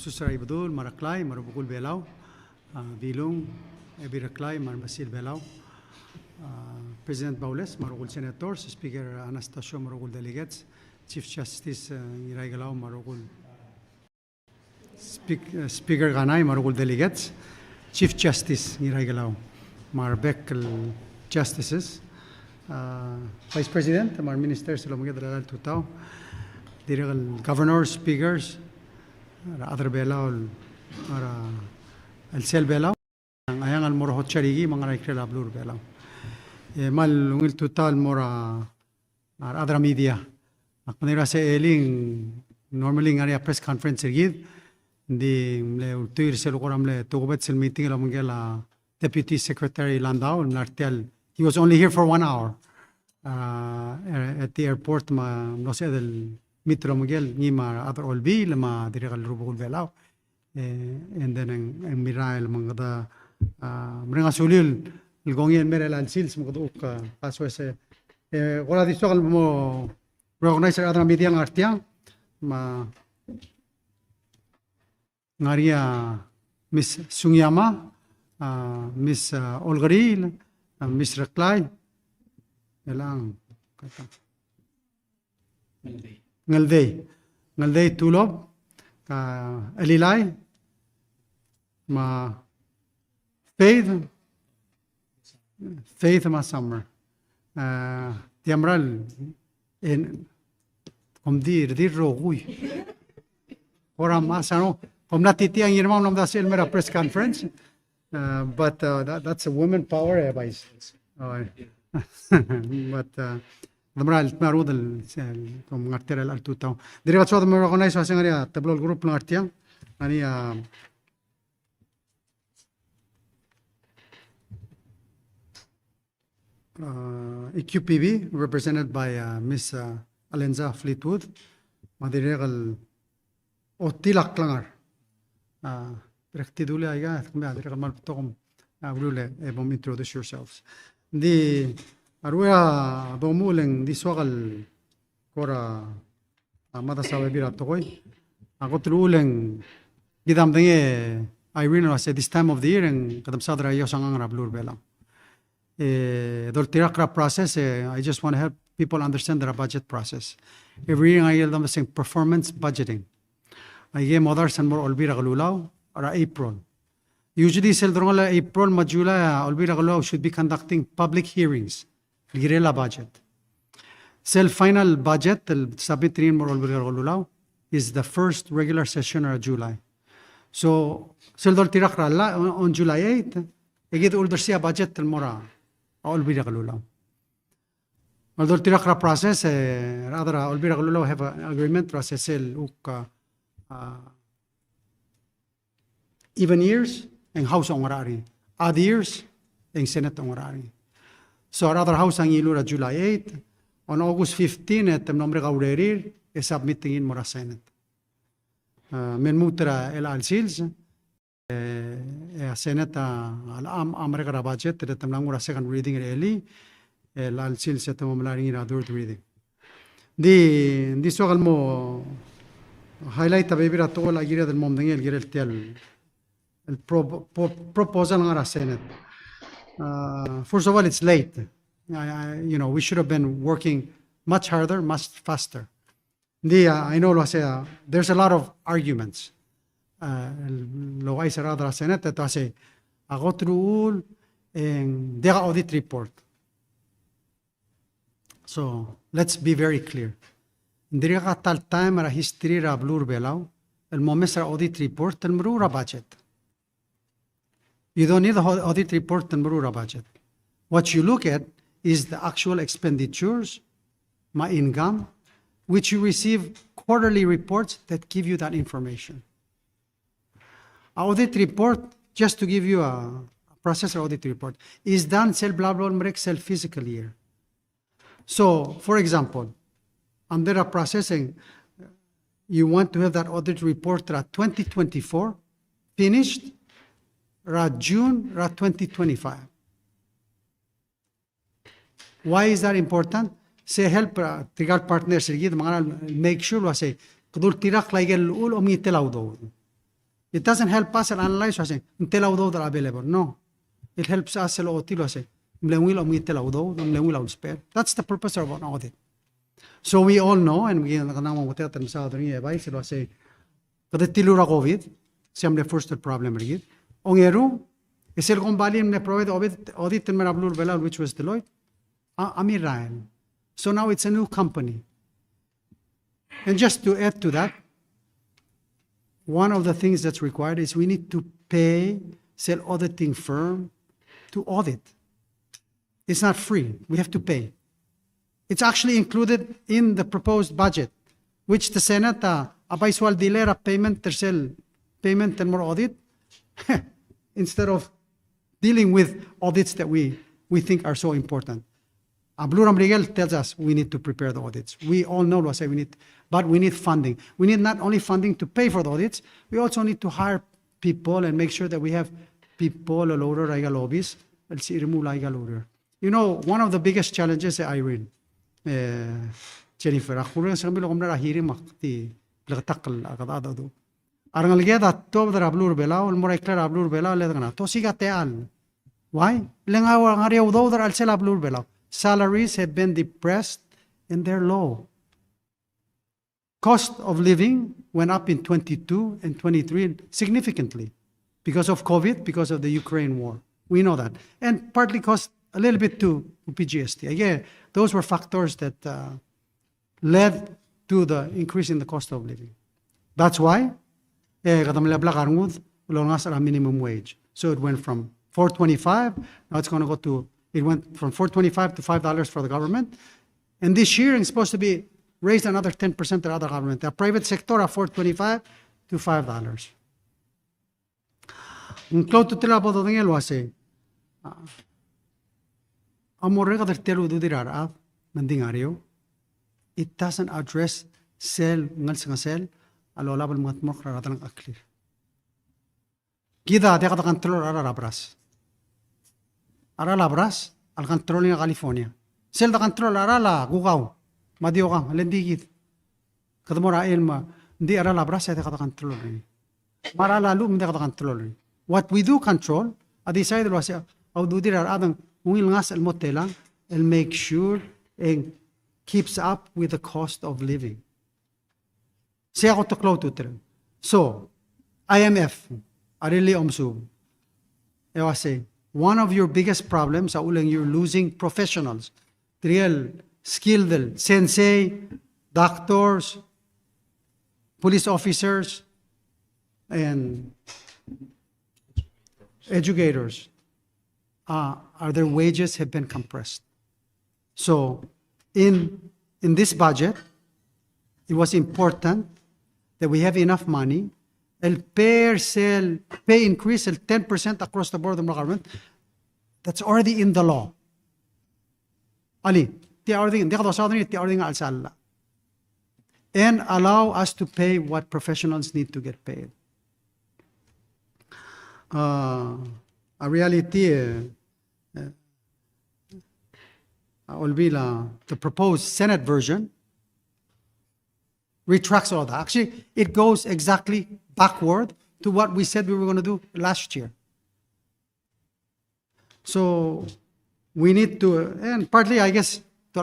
Susray Badul, Maraklay, Marabukul Belau, Bilung, Ebiraklay, Marbasil Belau, President Baules, Marugul Senators, Speaker Anastasio Marugul Delegates, Chief Justice Iraigalau, Marugul Speaker Ganay, Marugul Delegates, Chief Justice Iraigalau, Marbek Justices, Vice President, Mar Ministers, Lomugad Dalal Tutao, Dirigal Governors, Speakers, other Belau, El Sel Belau, Ayang Al Moro Charigi, Mangarakela Blur Belau. Mal will total more other media. Akmanira se eling normally area press conference gid the tuir sel koramle togobet sel meeting la mungela Deputy Secretary Landau Nartel. He was only here for 1 hour at the airport ma no sé del Mitro Miguel ni ma other olbi lama dirigal rubul belau and then en mirael mangada mrenga sulil الجونين مرة الانسيلس مقدوك أسوأ ولا دي شغل مو رغنيسر أدرى ميديان أرتيان ما ناريا مس سونياما مس أولغريل مس ركلاي يلان نلدي تولوب أليلاي ما Faith ma summer. Tiamral en dir rogui. Ora masano. Nati ang irmão nom da Selmera press conference. But that's a woman power advice. But Damral marudel com arterial altutão. Deriva só do meu organize a senhoria tablo grupo no artiang. Ani EQPB, represented by Miss Alenza Fleetwood, Madiregal Otilak Klanger. Directidule Aiga, Madiregal Maltokom, Rule, Ebom, introduce yourselves. The Arua Bomuleng, the Swagal Kora Madasawabira Toy, I got Ruleng Gidam Denge Irene was at this time of the year and Kadam Sadra Yosanga Blur Bella. The Tirakra process, I just want to help people understand their budget process. Every year I yell them saying performance budgeting. I gave mothers and more Olbira Galulao or April. Usually, Seldronga April, Majula, Olbira Galulao should be conducting public hearings. Girela budget. Final budget, submit more Olbira Galulao is the first regular session of July. So, Seldor Tirakra on July 8th, I get older see a budget till Mora. Olbira Galulao. Although Tirakra process, rather Olbira Galulao have an agreement process even years and House Ongarari. Odd years and Senate Ongarari. So rather House ang Ilura July 8, on August 15 at the Nombre Gaurerir is submitting in Mora Senate. Menmutra El Alsils. Senate America budget that the Namura second reading early, Lal Sil set in a third reading. This mo highlight a baby at all I get the mom the Girel tell proposal on a Senate. First of all, it's late. We should have been working much harder, much faster. I know there's a lot of arguments. Lo ay sarada la Senate ito kasi ako through the audit report. So let's be very clear. Hindi ka tal time ra history ra blur belaw el moments ra audit report el mrura budget. You don't need the audit report and mrura budget. What you look at is the actual expenditures, my income, which you receive quarterly reports that give you that information. Audit report, just to give you a processor audit report, is done cell blah blah cell physical year. So, for example, under a processing, you want to have that audit report at 2024 finished ra June ra 2025. Why is that important? Say help tigal partners sigid mga make sure wa say kudul tirak laigel ul omi telaw do. It doesn't help us analyze wa say telaw do are available. No. It helps us lo tilo say mlewil omi telaw do mlewil out spare. That's the purpose of an audit. So we all know, and we kanang mo tetan sa adri ebay silo say kada tilura COVID siyam the first problem rigid. Ongero isel kong balim ne provide audit in merablur bela which was Deloitte. Amiral. So now it's a new company. And just to add to that, one of the things that's required is we need to pay sell auditing firm to audit. It's not free. We have to pay. It's actually included in the proposed budget, which the Senate abaiswal dilera payment tersel payment and more audit instead of dealing with audits that we think are so important. Abluram Rigel tells us we need to prepare the audits. We all know what I say we need, but we need funding. We need not only funding to pay for the audits, we also need to hire people and make sure that we have people all over Raiga lobbies. You know, one of the biggest challenges is Irene. Jennifer, why? Salaries have been depressed and they're low. Cost of living went up in 22 and 23 significantly because of COVID, because of the Ukraine war. We know that. And partly cost a little bit to PGST. Again, those were factors that led to the increase in the cost of living. That's why minimum wage. So it went from $4.25, now it's going to go to it went from $4.25 to $5 for the government. And this year, it's supposed to be raised another 10% to the other government. The private sector are $4.25 to $5. Close to tila po ngel wase. Amore ka telu du dirara mandingario. It doesn't address sel ngal sa sel alola bal mat mo kra aklir. Kita de ka control ara rabras. Ara labras al control ng California. Sel da control ara la gugaw. Madio ka lendigit. Kadmora elma hindi ara labras ay ka control ni. Mara la lu hindi ka control ni. What we do control, at the side was au do dir adang will ngas el motela and make sure and keeps up with the cost of living. Siya ko to close to. So, IMF, arili omsub. I was saying, one of your biggest problems, you're losing professionals, real skilled sensei, doctors, police officers, and educators. Their wages have been compressed. So, in this budget, it was important that we have enough money. El pay increase 10% across the board of the government. That's already in the law. Ali, and allow us to pay what professionals need to get paid. A reality, the proposed Senate version retracts all that. Actually, it goes exactly backward to what we said we were going to do last year. So we need to, and partly I guess, a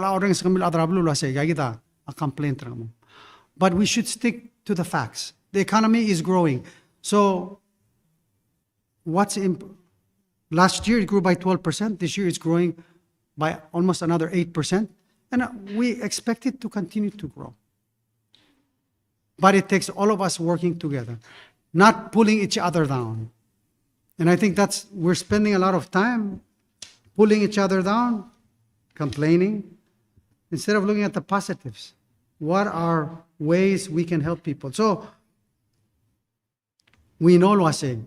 complaint. But we should stick to the facts. The economy is growing. So last year it grew by 12%. This year it's growing by almost another 8%. And we expect it to continue to grow. But it takes all of us working together, not pulling each other down. And I think we're spending a lot of time pulling each other down, complaining, instead of looking at the positives. What are ways we can help people? So, we know Luase.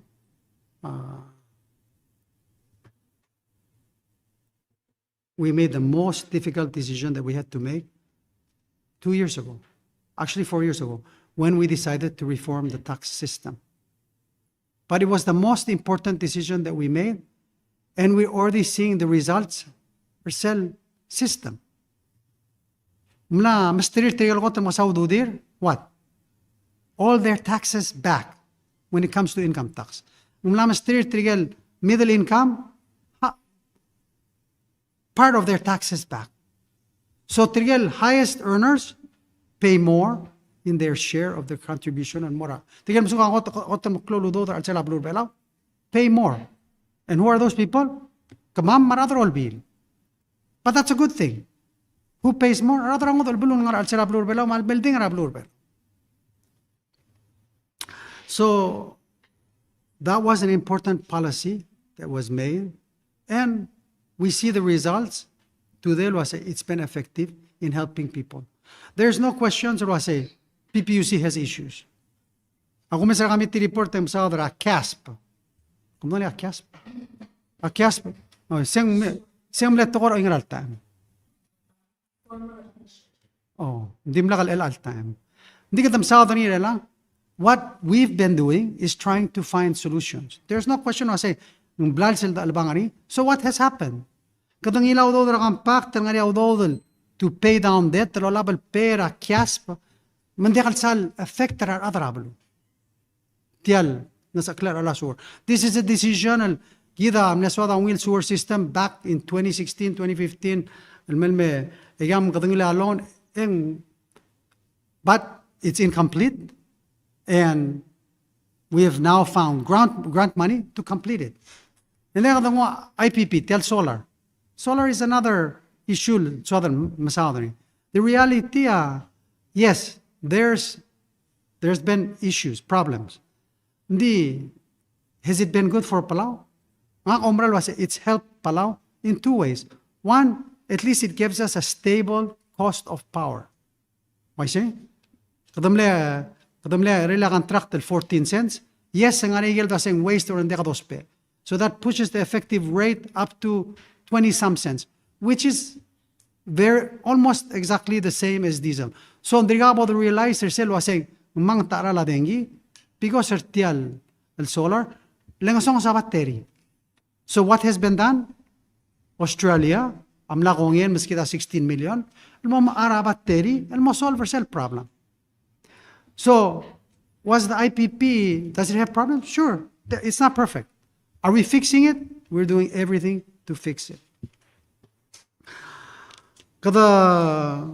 We made the most difficult decision that we had to make 2 years ago, actually 4 years ago, when we decided to reform the tax system. but it was the most important decision that we made, and we're already seeing the results for cell system. Mla masterir tigil ko masaududir, what? All their taxes back when it comes to income tax. Mla masterir tigil middle income, part of their taxes back. So tigil highest earners pay more in their share of the contribution and more. Tigil musuka ko pay more. And who are those people? Kamam maradrol bill. But that's a good thing. Who pays more? So that was an important policy that was made, and we see the results. Today, it's been effective in helping people. There's no question, PPUC has issues. Ako may kami report sa CASP. Kung ano CASP? CASP. Siyang leto ko rin al time. Hindi mo lakal al time. Hindi ka tamsado nila lang. What we've been doing is trying to find solutions. There's no question na say, yung blal sila albangani. So what has happened? Kadang ilaw do ang pact ng ilaw do to pay down debt, lo label pera CASP, mandikal sal affect our other ablo. Tial nasa clear ala sur. This is a decisional Gida amneswada wheel sewer system back in 2016, 2015. Almelme ayam kadangila alone, but it's incomplete, and we have now found grant money to complete it. And then IPP, tell solar. Solar is another issue. Southern Masaudani. The reality, yes, there's been issues, problems. Has it been good for Palau? It's helped Palau in two ways. One, at least it gives us a stable cost of power. Why say? Kadamle rela contract 14 cents. Yes, ang arigel da sing waste or ndeka dospe. So that pushes the effective rate up to 20 some cents, which is almost exactly the same as diesel. So ndrigabo the realizer sel was saying mang tarala dengi because tial el solar lengasong sa battery. So what has been done? Australia, amla kong yan, maskita 16 million, almo maara battery, almo solve our cell problem. So, was the IPP, does it have problems? Sure, it's not perfect. Are we fixing it? We're doing everything to fix it. Kada,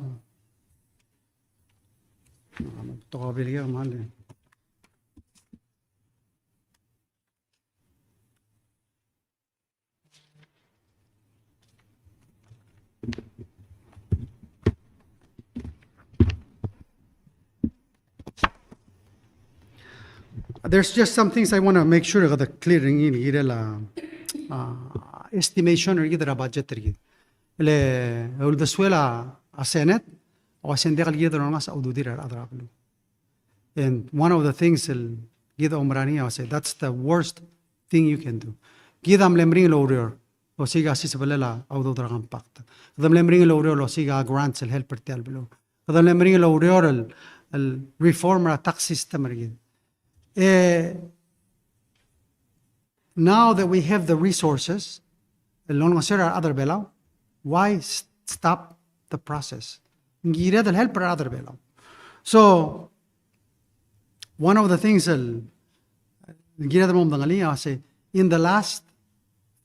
there's just some things I want to make sure that clearing in estimation or either a budget. Le the swela a Senate or sendekal either on us aududira other. And one of the things Gida Omrani I say that's the worst thing you can do. Gidam lemring lawyer o siga sisabela aududra pact. Gidam lemring lawyer o siga grants el helper tel below. Gidam lemring lawyer el reformer tax system. Now that we have the resources, other belau, why stop the process? So, one of the things I say, in the last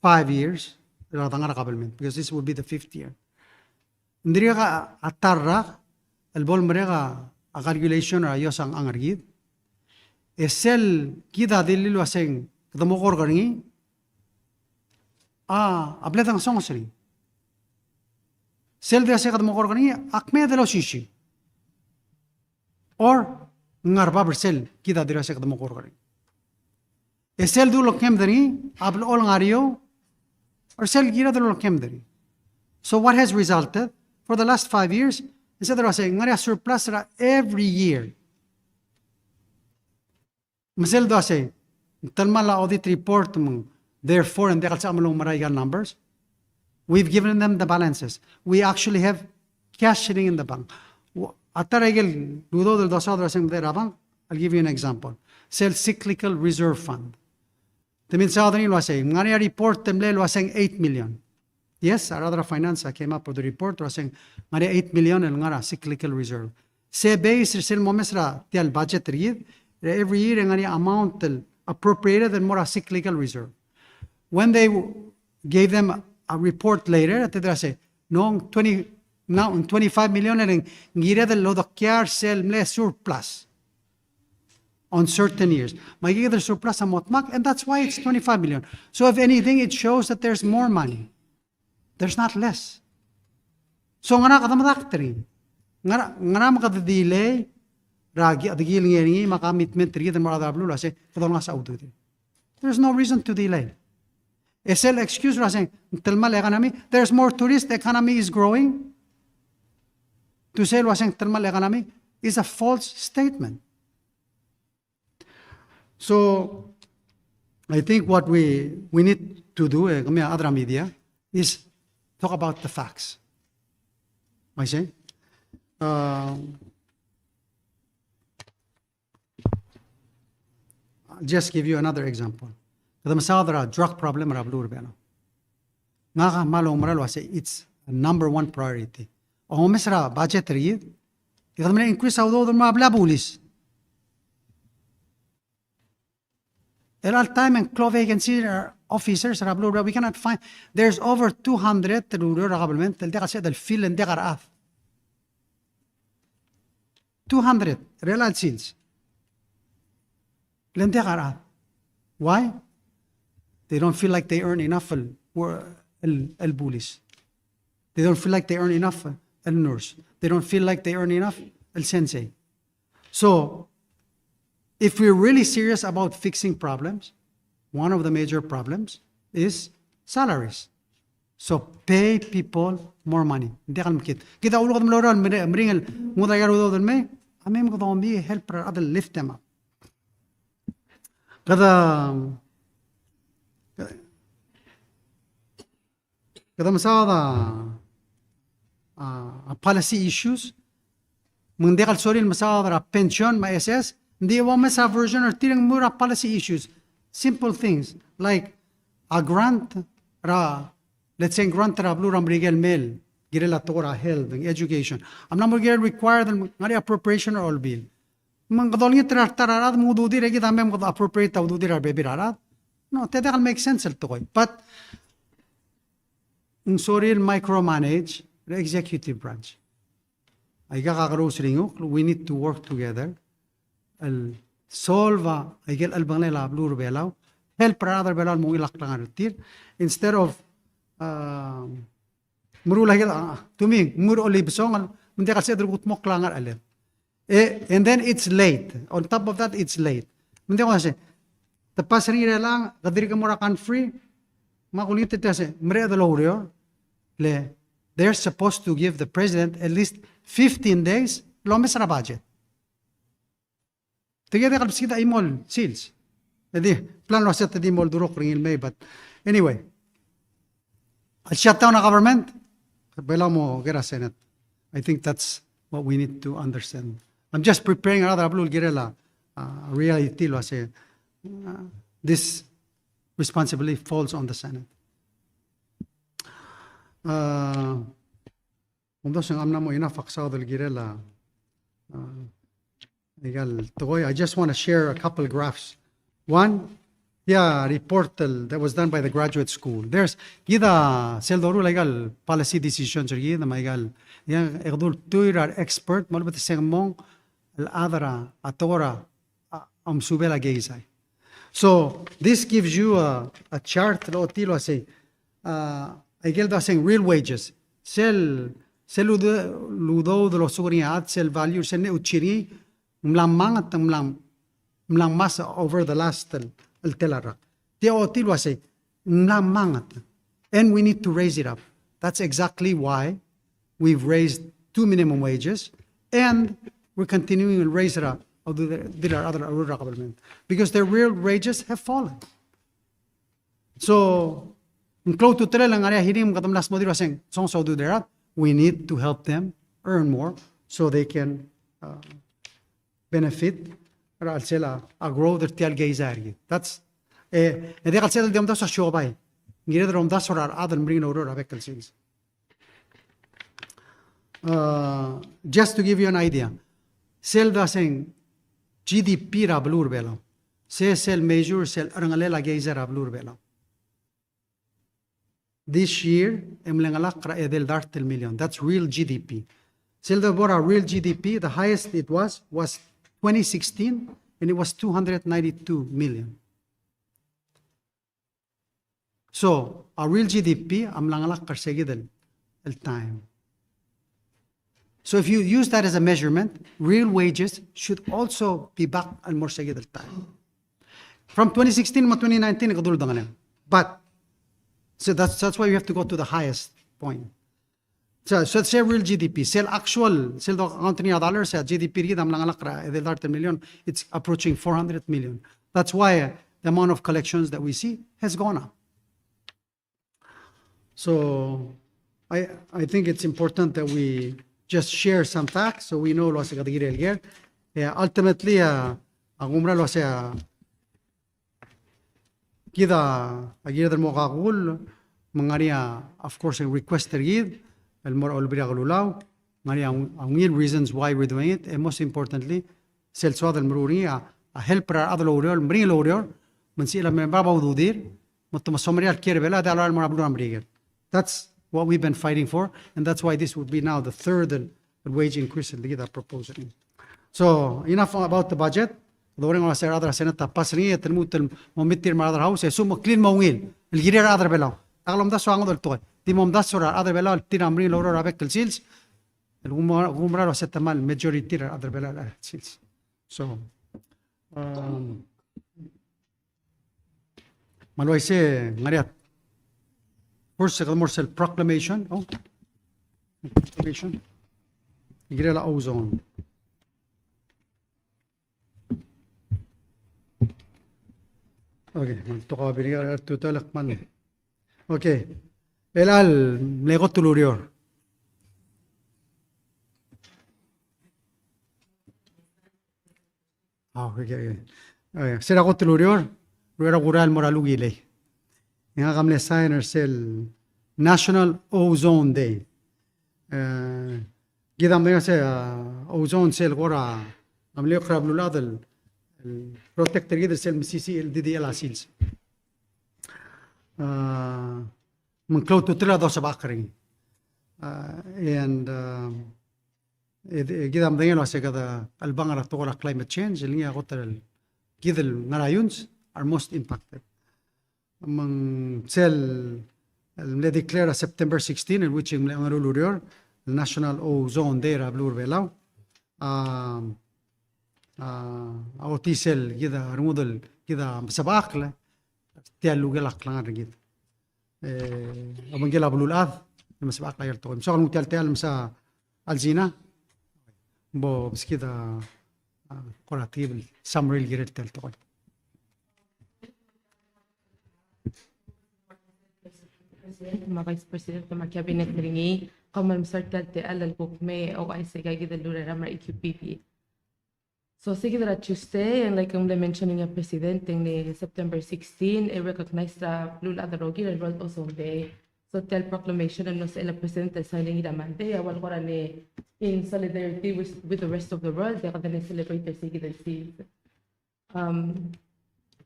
5 years, because this will be the 5th year, ndiriga atarra el bol merega a calculation or ayosang angargid, esel kita dililu aseng kadamokor karingi abletang songsri sel de ase kadamokor karingi akme de lo shishi or ngarba bersel kita de ase kadamokor karingi esel du lo kemdani abl ol ngario or sel kita de lo kemdani. So what has resulted for the last 5 years? Instead of saying ngaria surplus every year. Masel do say, talmala audit report therefore and dekal sa amalong maraygal numbers. We've given them the balances. We actually have cash sitting in the bank. Ataraygal dudo del dosado aseng derabang. I'll give you an example. Sell cyclical reserve fund. Timin sa adrin wasay, ngani report temle wasang 8 million. Yes, our other finance came up with the report wasang ngani 8 million el ngara cyclical reserve. Se base sil momesra tial budget read every year ngani amount appropriated and more a cyclical reserve. When they gave them a report later, they say, no, 25 million and ngire del lo dokyar sel mle surplus on certain years. May the surplus amotmak, and that's why it's 25 million. So if anything, it shows that there's more money. There's not less. So ngana kadamadak ngana makadadelay ragi adgil ngeni makamitment tri den maradablu la se kadon sa ududi. There's no reason to delay. SL excuse rasing telmal economy, there's more tourist, the economy is growing. To say wasing telmal economy is a false statement. So I think what we need to do, other media, is talk about the facts. I say. Just give you another example. The masadra drug problem rablur beno. Nga malo moral say it's a number one priority. O mesra budget read. Ikadmene increase audo ma bla bulis. All time and clove vacancy officers rablur we cannot find. There's over 200 ruler government del deqa del fil and deqa 200 real seals. Why? They don't feel like they earn enough bullies. They don't feel like they earn enough nurse. They don't feel like they earn enough sensei. So, if we're really serious about fixing problems, one of the major problems is salaries. So pay people more money. Kita ulo kadam loral meringal muda yaro do me. Amem kadam be help other lift them up. Kada masada policy issues. Mundekal sorry masada pension ma SS. Hindi wa masa version or tirang mura policy issues. Simple things like a grant let's say grant ra blue ram regel mail girela tora health education. I'm not going to require them ngari appropriation or all bill. Mang kadolngi tararad mududi regi tamem kod appropriate ududi ra baby rarat. No, that make sense to koy. But sorry micromanage the executive branch. Ay kakakaros ringok, we need to work together. Solve ay gel albang la blue belaw. Help rather belaw mo ilak lang tir instead of murula gel tuming mur olive song hindi kasi drugut mo klangar alet. And then it's late. On top of that, it's late. Hindi ko kasi tapas rin lang kadiri ka mura kan free makulitit kasi mre adalo le they're supposed to give the president at least 15 days lomes na budget. Together kalpsita imol seals. Edi plan lo sa tadi mol durok ringil may but anyway. I'll shut down the government. Bela mo gera Senate. I think that's what we need to understand. I'm just preparing another blue girela reality lo say this responsibility falls on the Senate. I just want to share a couple graphs. One, report that was done by the graduate school. There's gida seldoru legal policy decisions or gida maigal yang egdul tuirar expert malbet sengmong al adara atora subela geisai. So this gives you a chart lo tilo say I saying real wages. Sel ludo de los sugriat sel value sel uchiri mlamang at mlang mas over the last el telara. Tio tilo say mlamang at, and we need to raise it up. That's exactly why we've raised 2 minimum wages and we're continuing to raise it up because their real wages have fallen. So close to tele lang area hirim katam last modiro saying song so do that. We need to help them earn more so they can benefit or grow their tial gaizari. That's They can settle them to show by. Ngire the that's or other bring over a vehicle sales. Just to give you an idea, sell the saying GDP rablur belo. Say sell measure sell rangalela geyser rablur belo. This year, emlengalakra edel dartel million. That's real GDP. Sell the bora real GDP, the highest it was 2016, and it was 292 million. So our real GDP, amlangalakar segidel el time. So if you use that as a measurement, real wages should also be back and more segidel time. From 2016 to 2019, but so that's why you have to go to the highest point. So say real GDP, sell actual, sell the country dollars, GDP ridam lang alakra, the 30 million, it's approaching 400 million. That's why the amount of collections that we see has gone up. So I think it's important that we just share some facts so we know lo sa kadigiri elger. Ultimately, ang umra lo sa kita agir mo kakul mangaria of course a request tergid el more olbria galulaw maria ang reasons why we're doing it and most importantly sel swad el mruri a help para other lawyer mri lawyer man sila men baba ududir motto masomri al kier bela dalar mo abdu amriger. That's what we've been fighting for, and that's why this would be now the third wage increase that proposing. So enough about the budget. Lowering on other Senate passing it and mutal momitir mother house, a sumo clean mongil, el girer other below. Alam da swang del toy. The mom das or other below, tinamri lower abectal seals, and umra setamal majority other below seals. So Maloy say Maria first morsel proclamation. Oh proclamation. Girela ozone. Okay, toka binigar tutalak man. Okay. Elal lego tulurior. Okay. Sira ko tulurior, ruera gural moralugile. Nga kamle signer sel National Ozone Day. Gidam nga sa ozone cell gora amle krablulad protector either cell MCC LDDL seals. Manclo to tila do sa bakring. And gidam dengelo sa kada albangara to climate change linya hotel gidel narayuns are most impacted. Among cell they declare September 16 in which ang rulurior the National Ozone Day rablur belaw. Autisel كده رمودل كده سباقله تيالو جلق لنا رجيد أبن جلا بلولاذ لما سباقله يرتقي مسألة متيال تيال مسا الزينة بو بس كده قراتيب سامريل جريت تيال تقول ما فايس بريسيدنت ما كابينت مريني قام المسرتل تقال الحكومة أو أي سجاي كده اللورة رامر EQPP. So sige that Tuesday, and like I'm mentioning a president in September 16, I recognize the Blue Adarogi and World Ozone Day. So tell proclamation and no say the president signing it a Monday. I will go in solidarity with the rest of the world. They are going to celebrate the Sige.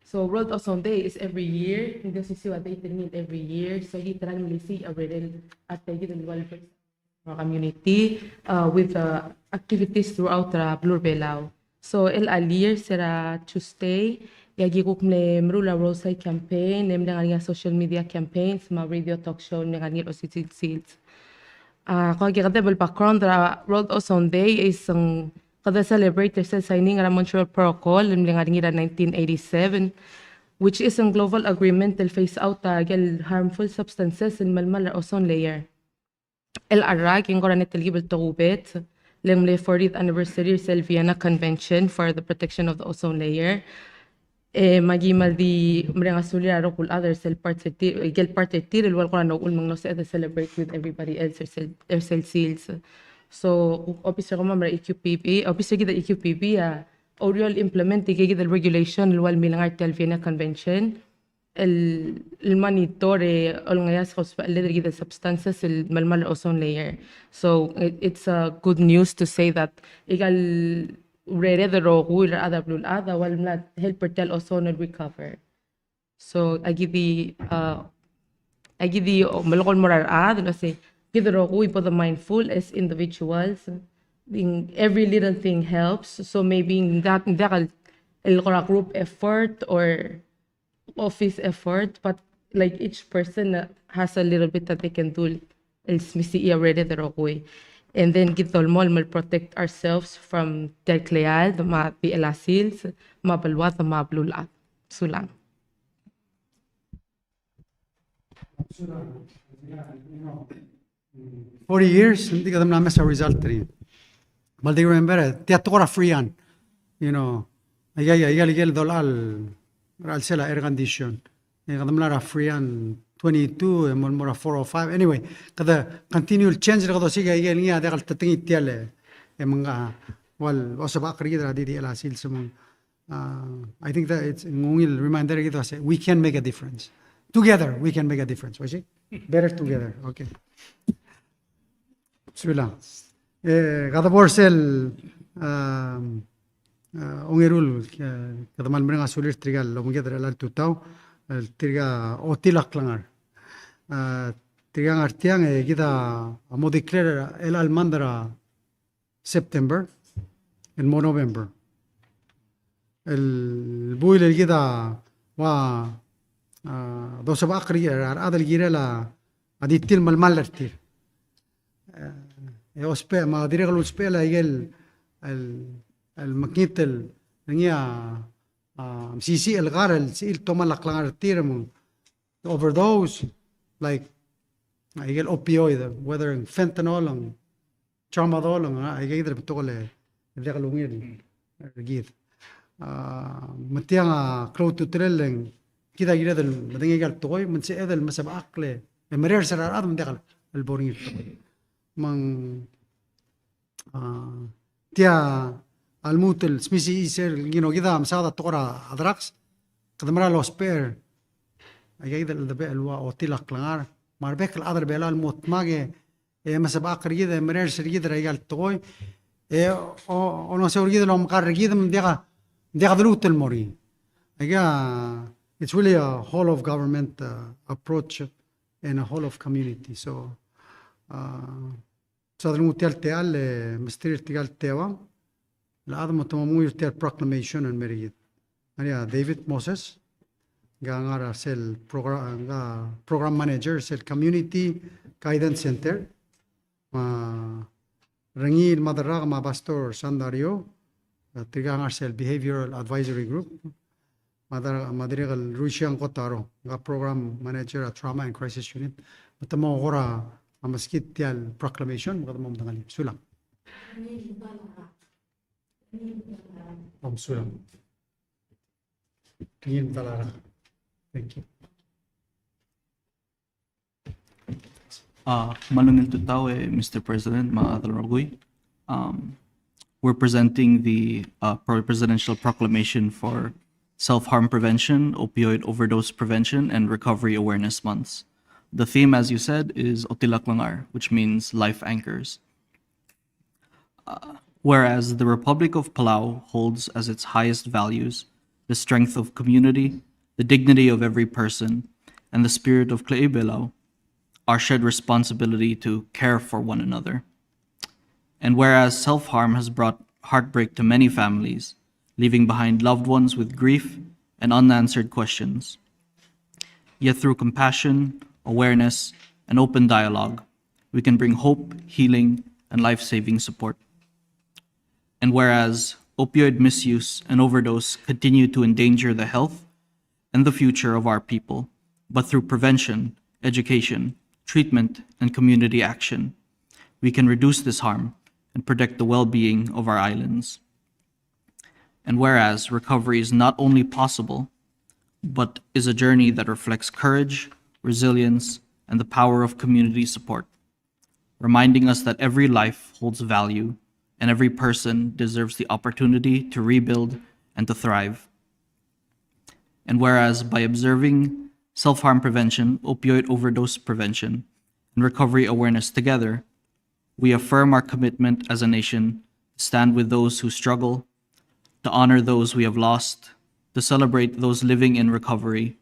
So World Ozone Day is every year. And this is what they need every year. So he transmits a real at the welfare community with activities throughout the Blue Palau. So el alir será Tuesday. Yagi kukmle mrula roadside campaign, nem dengan social media campaigns, ma radio talk show dengan OCC seats. Kung kita bel background the World Ozone Day is kada celebrate the signing of the Montreal Protocol nem dengan 1987, which is a global agreement to phase out the harmful substances in malmal ozone layer. El arag yung koranet el togubet. Lemle 40th anniversary of Vienna Convention for the protection of the ozone layer. Magimal di mrenga sulia rokul others el parte tir wal kono ul mang no se celebrate with everybody else their cell seals. So officer ko mamra EQPP officer gida EQPP oriol implement gida regulation wal milangar tel Vienna Convention المانيتوري o يسخص اللي جدا substances الململ ozone layer. So it's a good news to say that igal rere the rogu ada blue ada wal mlat help tell ozone recover. So agidi malgol morar ad no say give the rogu but the mindful as individuals. In every little thing helps. So maybe in that el group effort or office effort, but like each person has a little bit that they can do. Els misi already the wrong way, and then get the mall protect ourselves from the cleal, the ma the elasils, ma balwat, the ma blulat. Sulang. 40 years, hindi ka namin sa result rin. But they remember, tiyato freean, ayay dolal, ral sila air condition. Kadamlara freean 22, more 405. Anyway, kada continual change na kada siga ayay niya, dekal tatingit tiyale, mga wal wasaba krida di elasil sumong. I think that it's ngungil reminder kita say we can make a difference. Together we can make a difference. Was it? Better together. Okay. Bismillah. Kada borsel ongerul kada mal menga sulir trigal lo mungkin terlalu tutau triga otilak langar. Triga artiang kita amo declare el almandra September and more November. El buil el kita wa dos bakri ada el gira la aditil mal malertir. Ospe ma direga lo spela el المكنيت اللي سي الغار السيل توما لقلار تيرم overdose like هي الاوبيويد whether fentanyl or tramadol هي يقدر بتقول ديغ لونير رجيد متيا كروتو تريلين كده يريد المدنيا قال توي من سي هذا المسب عقله مرير سر ادم ديغ البورين من تيا الموت السميسي يصير كده مساعدة تقرا أدراكس قدمرا لو سبير أجيد الدباء الوا أوتيلا كلار ماربك الأدر بلا الموت ماجي مسا باقر كده مرير سر كده رجال توي أنا سور كده لو مقرر كده من ديغا دلوت الموري أجا it's really a whole of government approach and a whole of community so صادر موتيال تيال مستير تيال تيوا العظمة تمامو يرتيال proclamation and مريد أنا ديفيد موسيس غانغارا سيل program manager سيل community guidance center رنجي المدرغ مع باستور سانداريو تيغانغار سيل behavioral advisory group مدرغ الروشيان قطارو غا program manager trauma and crisis unit متمو غورا مسكيت تيال proclamation مقدم مدغالي سولا سولا كين دلارا thank you Malungil Tutawe, Mr. President, we're presenting the presidential proclamation for self-harm prevention, opioid overdose prevention, and recovery awareness months. The theme, as you said, is Otilak Langar, which means life anchors. Whereas the Republic of Palau holds as its highest values the strength of community, the dignity of every person, and the spirit of Kle'ebelau, our shared responsibility to care for one another. And whereas self-harm has brought heartbreak to many families, leaving behind loved ones with grief and unanswered questions, yet through compassion, awareness, and open dialogue, we can bring hope, healing, and life-saving support. And whereas opioid misuse and overdose continue to endanger the health and the future of our people, but through prevention, education, treatment, and community action, we can reduce this harm and protect the well-being of our islands. And whereas recovery is not only possible, but is a journey that reflects courage, resilience, and the power of community support, reminding us that every life holds value and every person deserves the opportunity to rebuild and to thrive. And whereas by observing self-harm prevention, opioid overdose prevention, and recovery awareness together, we affirm our commitment as a nation to stand with those who struggle, to honor those we have lost, to celebrate those living in recovery,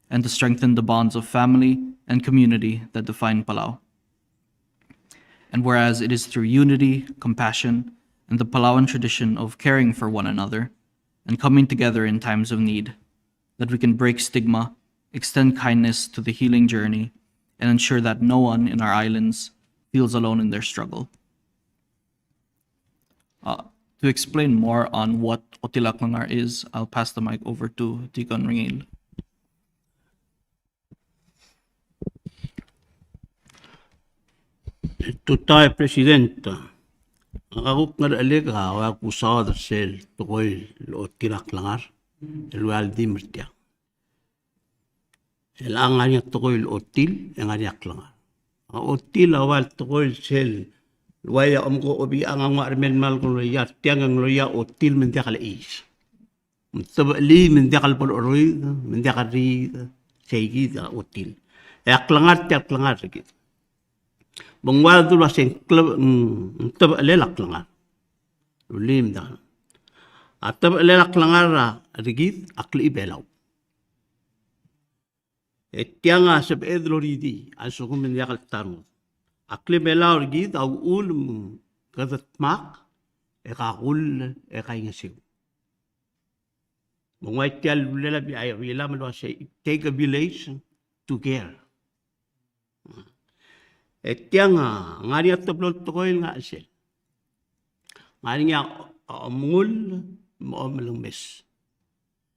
and to strengthen the bonds of family and community that define Palau. And whereas it is through unity, compassion, and the Palauan tradition of caring for one another and coming together in times of need that we can break stigma, extend kindness to the healing journey, and ensure that no one in our islands feels alone in their struggle. To explain more on what Otilaklangar is, I'll pass the mic over to Tikon Ringil. Tutay Presidenta, akuk nga alig hawa kusada sel tukoy lo tilaklangar, elwal di mertia. Selang nga tukoy lo til, nga yaklangar. Ang otil awal tukoy sel, waya ko obi ang armen mal ko loya, tiang ang loya otil mendia kala is. Tabali mendia kala pol oroy, mendia kari segi otil. Yaklangar tiaklangar gitu. Bangwal tu masing klub tab lelak langar ulim dah atab lelak langar rigid akli belau etianga sab edloridi aso kum yakal tarmo akli belau rigid au ul kadat mak ekakul ekayngasiw bangwal tial lela bi ay wila malo say take a village to care. Etianga ngari atablol tokoil nga asel. Ngari nga amul mo melang mes.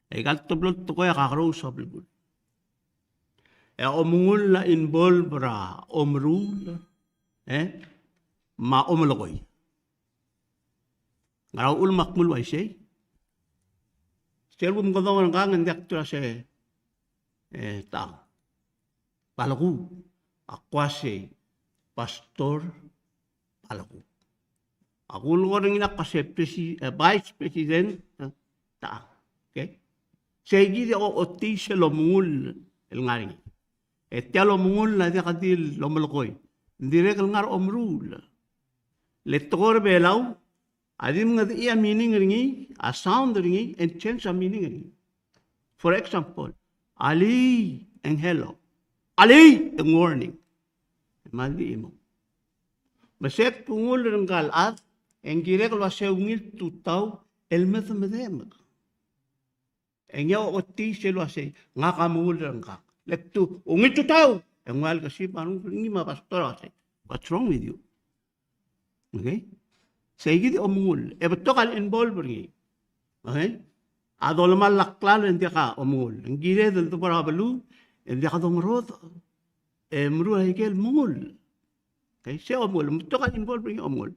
Egal tablol tokoy kakaro sa bulbul. Omul la involve ra omrul ma omlokoy. Ngaraw ul makmul way say. Selbum godong nga ngandak tura se tao. Palaku akwase Pastor Palau. Ako lugar ng kasi Vice President ta. Okay? Segi ako oti sa lomungul el ngaring. Etya lomungul na di kadil lomolokoy. Hindi rekal ngar omrul. Letokor belaw, adim nga di iya meaning ringi, a sound ringi, and change a meaning ringi. For example, Ali and hello. Ali and warning. Mali mo. Masek pungul ng galat, ang girek lo sa ungil tutaw, elmet medem. Ang yaw oti selo sa nga kamul ng kak. Lektu ungil tutaw. Ang wal kasi parang hindi mapastor sa. What's wrong with you? Okay? Sige di omul. Beto kal involve ringi. Okay? Adol mal laklalo hindi ka omul. Ang girek dito para balu, hindi ka dumrot. Mru higel mul. Okay, siya omul. Ito ka involved rin yung omul.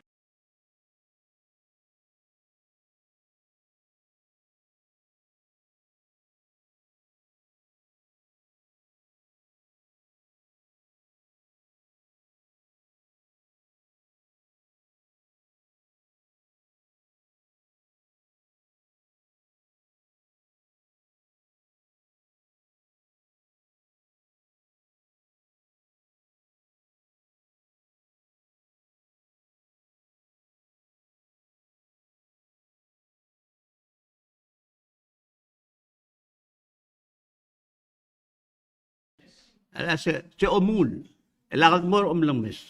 Ala si omul. Elakad mo lang mes.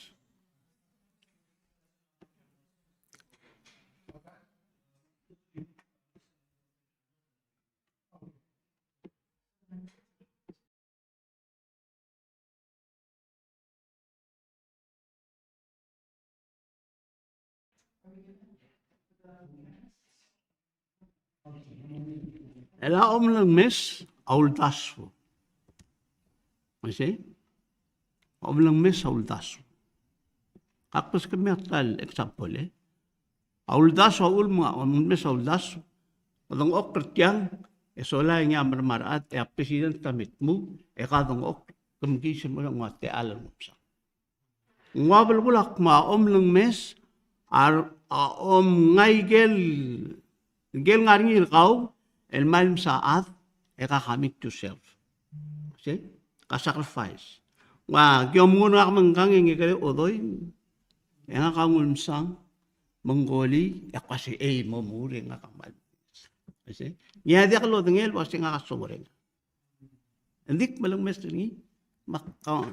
Ela lang mes, aultasfo. Masih? Lang mes aultasfo. Kapos kami atal example Aultasfo aul mga mes aultasfo. Kadang ok kertiang, sola nga marmaraat, president tamit mo, kadang ok, kamkisi mo lang mga tealan mo sa. Ngwabal bulak lang mes, ngay gel nga rin ilkaw, el malim saat, kakamit yourself. Kasi ka-sacrifice. Nga giyamungon nga manggang ingi kali odoy. Nga kangulmsang Mongoli kasi mo muri nga kamal. Kasi niya dia kalau dengel pasti nga kasore. Hindi malang mes ni makka.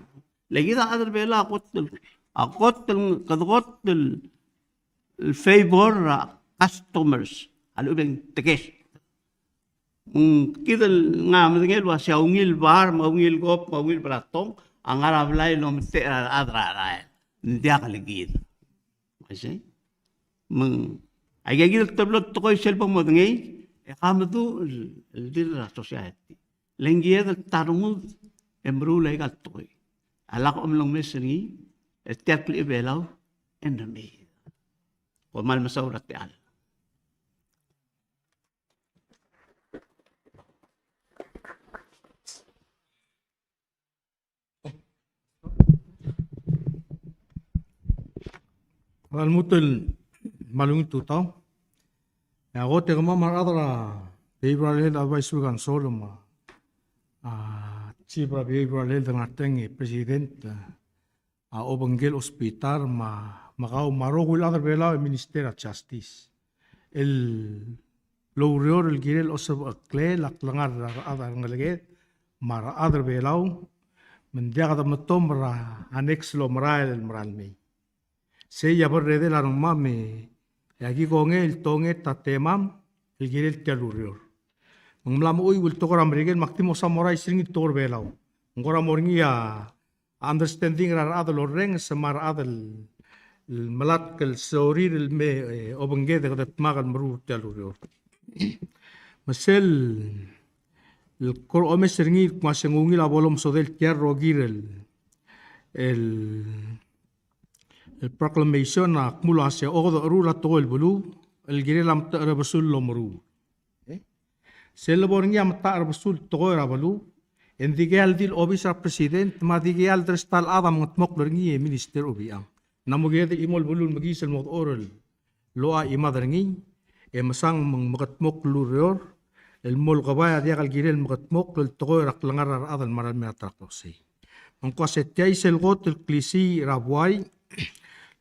Lagi ta adar bela akot kadukot favor customers. Alo bang tekes. Kita nga madengel wa siya ungil bar, maungil gop, maungil pratong, ang arab lay no mete adra. Hindi akaligid. Kasi ay gagil tablot to koy selpang mo dengay, kamado dira society. Lenggiya del tarumud emrulay kat to koy. Ala ko amlang mesri, terkli belaw, enemy. Ko mal masawrat ti al. Almutul malung tutau. Ya gote kama maradra behavioral health advice kan soluma. Chief of behavioral health ng ating president obangel hospital macau marogul adar bela minister of justice. El logrior el girel osab akle laklangar adar ngalaget mara adar belau mendiaga matom ra annex lo maral el maralmi. Saya berrede la mame aquí con el tonge tatemam el girel telurior. Manglam uy wil tokor amerigen maktimo samurai sringi tor belau. Ngora moringi ya understanding ra adal oreng semar adal malat kel sorir el me obenge de magal meru telurior. Masel el kor ome sringi masengungi la bolom sodel tierro girel el proclamation na mula siya o rula to el bulu el girelam ta rasul lomru selborngi am ta rasul to rabalu endigal dil obisa president madigal drestal adam ngotmok lorngi minister obiam namugede imol bulul magisel mot oral loa imaderngi masang magotmok lurior el mol qabaya diagal girel magotmok el to raklangar adal maral meatrakosi mangko setay selgot el klisi rabwai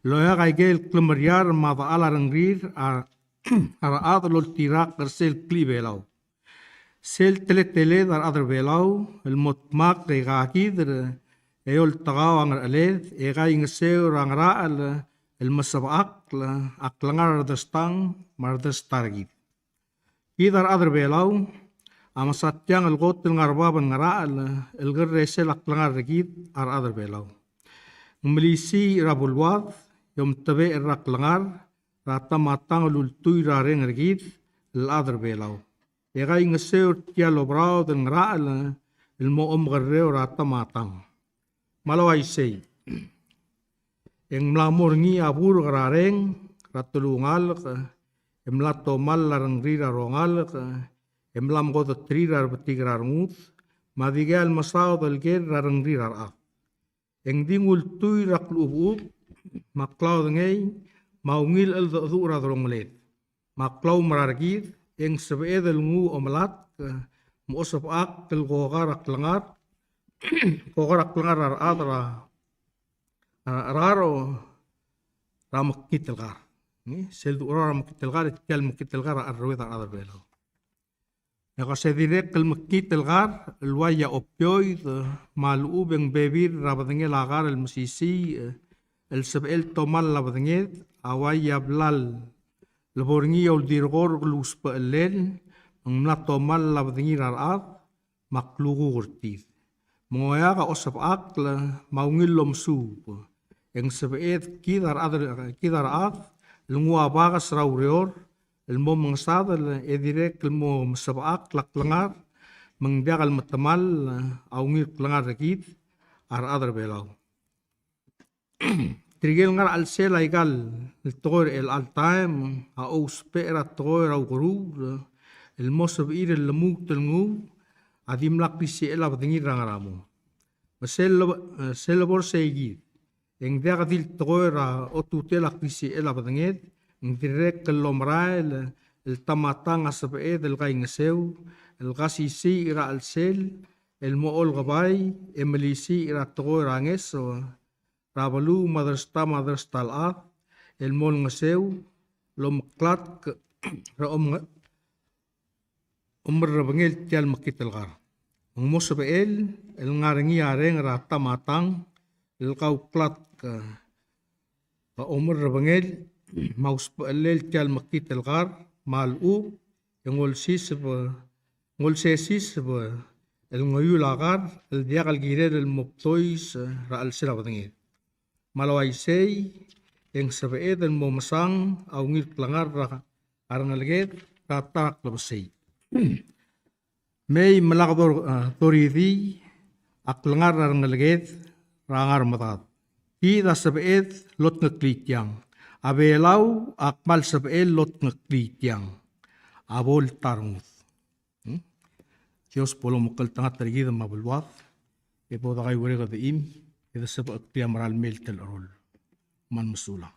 Loya kaigel klemeriar mata ala rengrir ara adlol tirak tersel kli belau. Sel tele dar adar belau el motmak de gaki der eol tagaw ang aled e gai ngeseu rangra el masabak aklangar destang mar destargi. Idar adar belau amasatyang el gotel ngarbaban ngara el gerresel aklangar regid ar adar belau. Milisi rabulwad yom tabe raklangar rata matang lultui rareng regid ladar belau. Egai ngeseur tia lobrao dan ngral el mo garreo rata matang. Malawai sei. Eng mlamor ngi abur rareng ratulungal em lato mal larang rira rongal em lam goto trirar betigar ngut madigal masao del ger rarang rira ak. Eng dingul tui rakluub maklau dengay maungil el dura dronglet maklau marargid eng sebed el ngu omelat muosap ak tel gogarak langar ar adra raro ramakitelgar sel dura ramakitelgar kel makitelgar arweda adar belo ya se direct el makitelgar el waya opioid malub eng bebir rabadengel agar el musisi el sebel tomal labadenged away yablal laborngi ol dirgor glus pelen ang tomal labadengir arad maklugu gurtif moya ka osap akla maungil lomsu eng sebet kidar ad lungwa bagas raurior el mo mangsad el direct el mo sabak laklangar mangdagal matamal aungil klangar rekit ar adar belau Trigel ngar al sela igal el toor el al time a spera toor au guru el mosab ir el lemuk tel ngu adim lak pisi el abdengir rangaramu selobor seigi eng daga dil toor a otutel lak pisi el abdenged eng direk el lomrael el tamatang asab el gai ngeseu el gasisi ira al sel el mool gabay, emelisi iratogo ranges, o rabalu madrastal a, el mol ngaseu, lo maklat ra rabangel tial makitalgar. Ang mosabeel, el ngarangi areng ra tamatang, el kauklat ka rabangel, mauspaelel tial makitalgar, malu, yung ngol sesis el ngoyulagar, el diakal girer el moptois ra al sirabangel. Malaway say, yung sabaed el momasang, au ngil klangar ra arangalget, tatak labasay. May malakador toridi, aklangar arangalget, rangar matat. Ida sabaed lot ngaklityang. Abelaw akmal sabaed lot ngaklityang. Abol tarungut. Diyos polo mukal tangat tarigida mabulwat. Ipo da kay wari ka daim. Ida saba akliya maral mel tel arol. Man masula.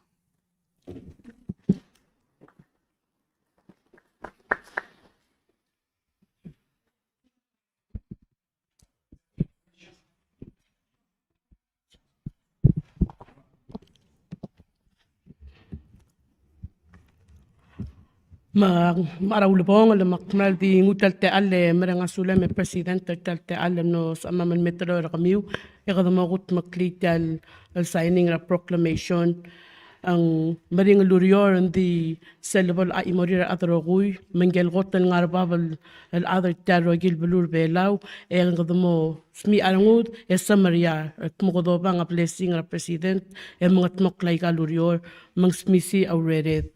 Maraulbong le makmal di ngutal te alle meranga sula me presidente tal te alle no sama man metro rakamiu e kada magut maklit al signing a proclamation ang maring lurior di celebal a imorir atrogui mengel gotel ngarbabal al other taro gil belur belau e kada mo smi arangud e samaria tmugodo bang a blessing a president e mga tmoklay ka lurior mang smisi already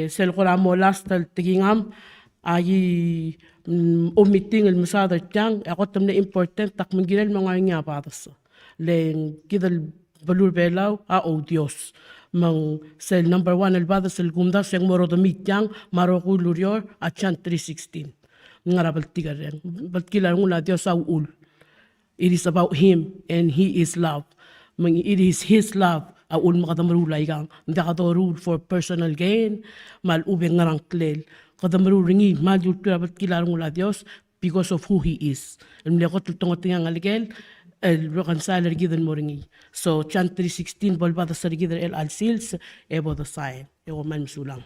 sel ko mo last tal tigingam ay omitting el masada tang ako tamne important tak mangilal mga nga patas len kidal balur belaw a Dios mang sel number 1 el badas el gumda seng moro do mitang maro ko lurior a chan 316 ngarabal tigaren bat kilar ngula Dios au ul. It is about him and he is love. It is his love. Aul makadamarulay kang. Hindi ka to rule for personal gain. Mal ubeng ngarang klel. Kadamaruringi. Mal yung trabat kilarang ula Dios because of who he is. Ang mleko tultungot nga ngaligel. El reconciler gidan mo ringi. So, chan 316 bolbata sa gidan el al-sils. Ebo the sign. Ebo man misulang.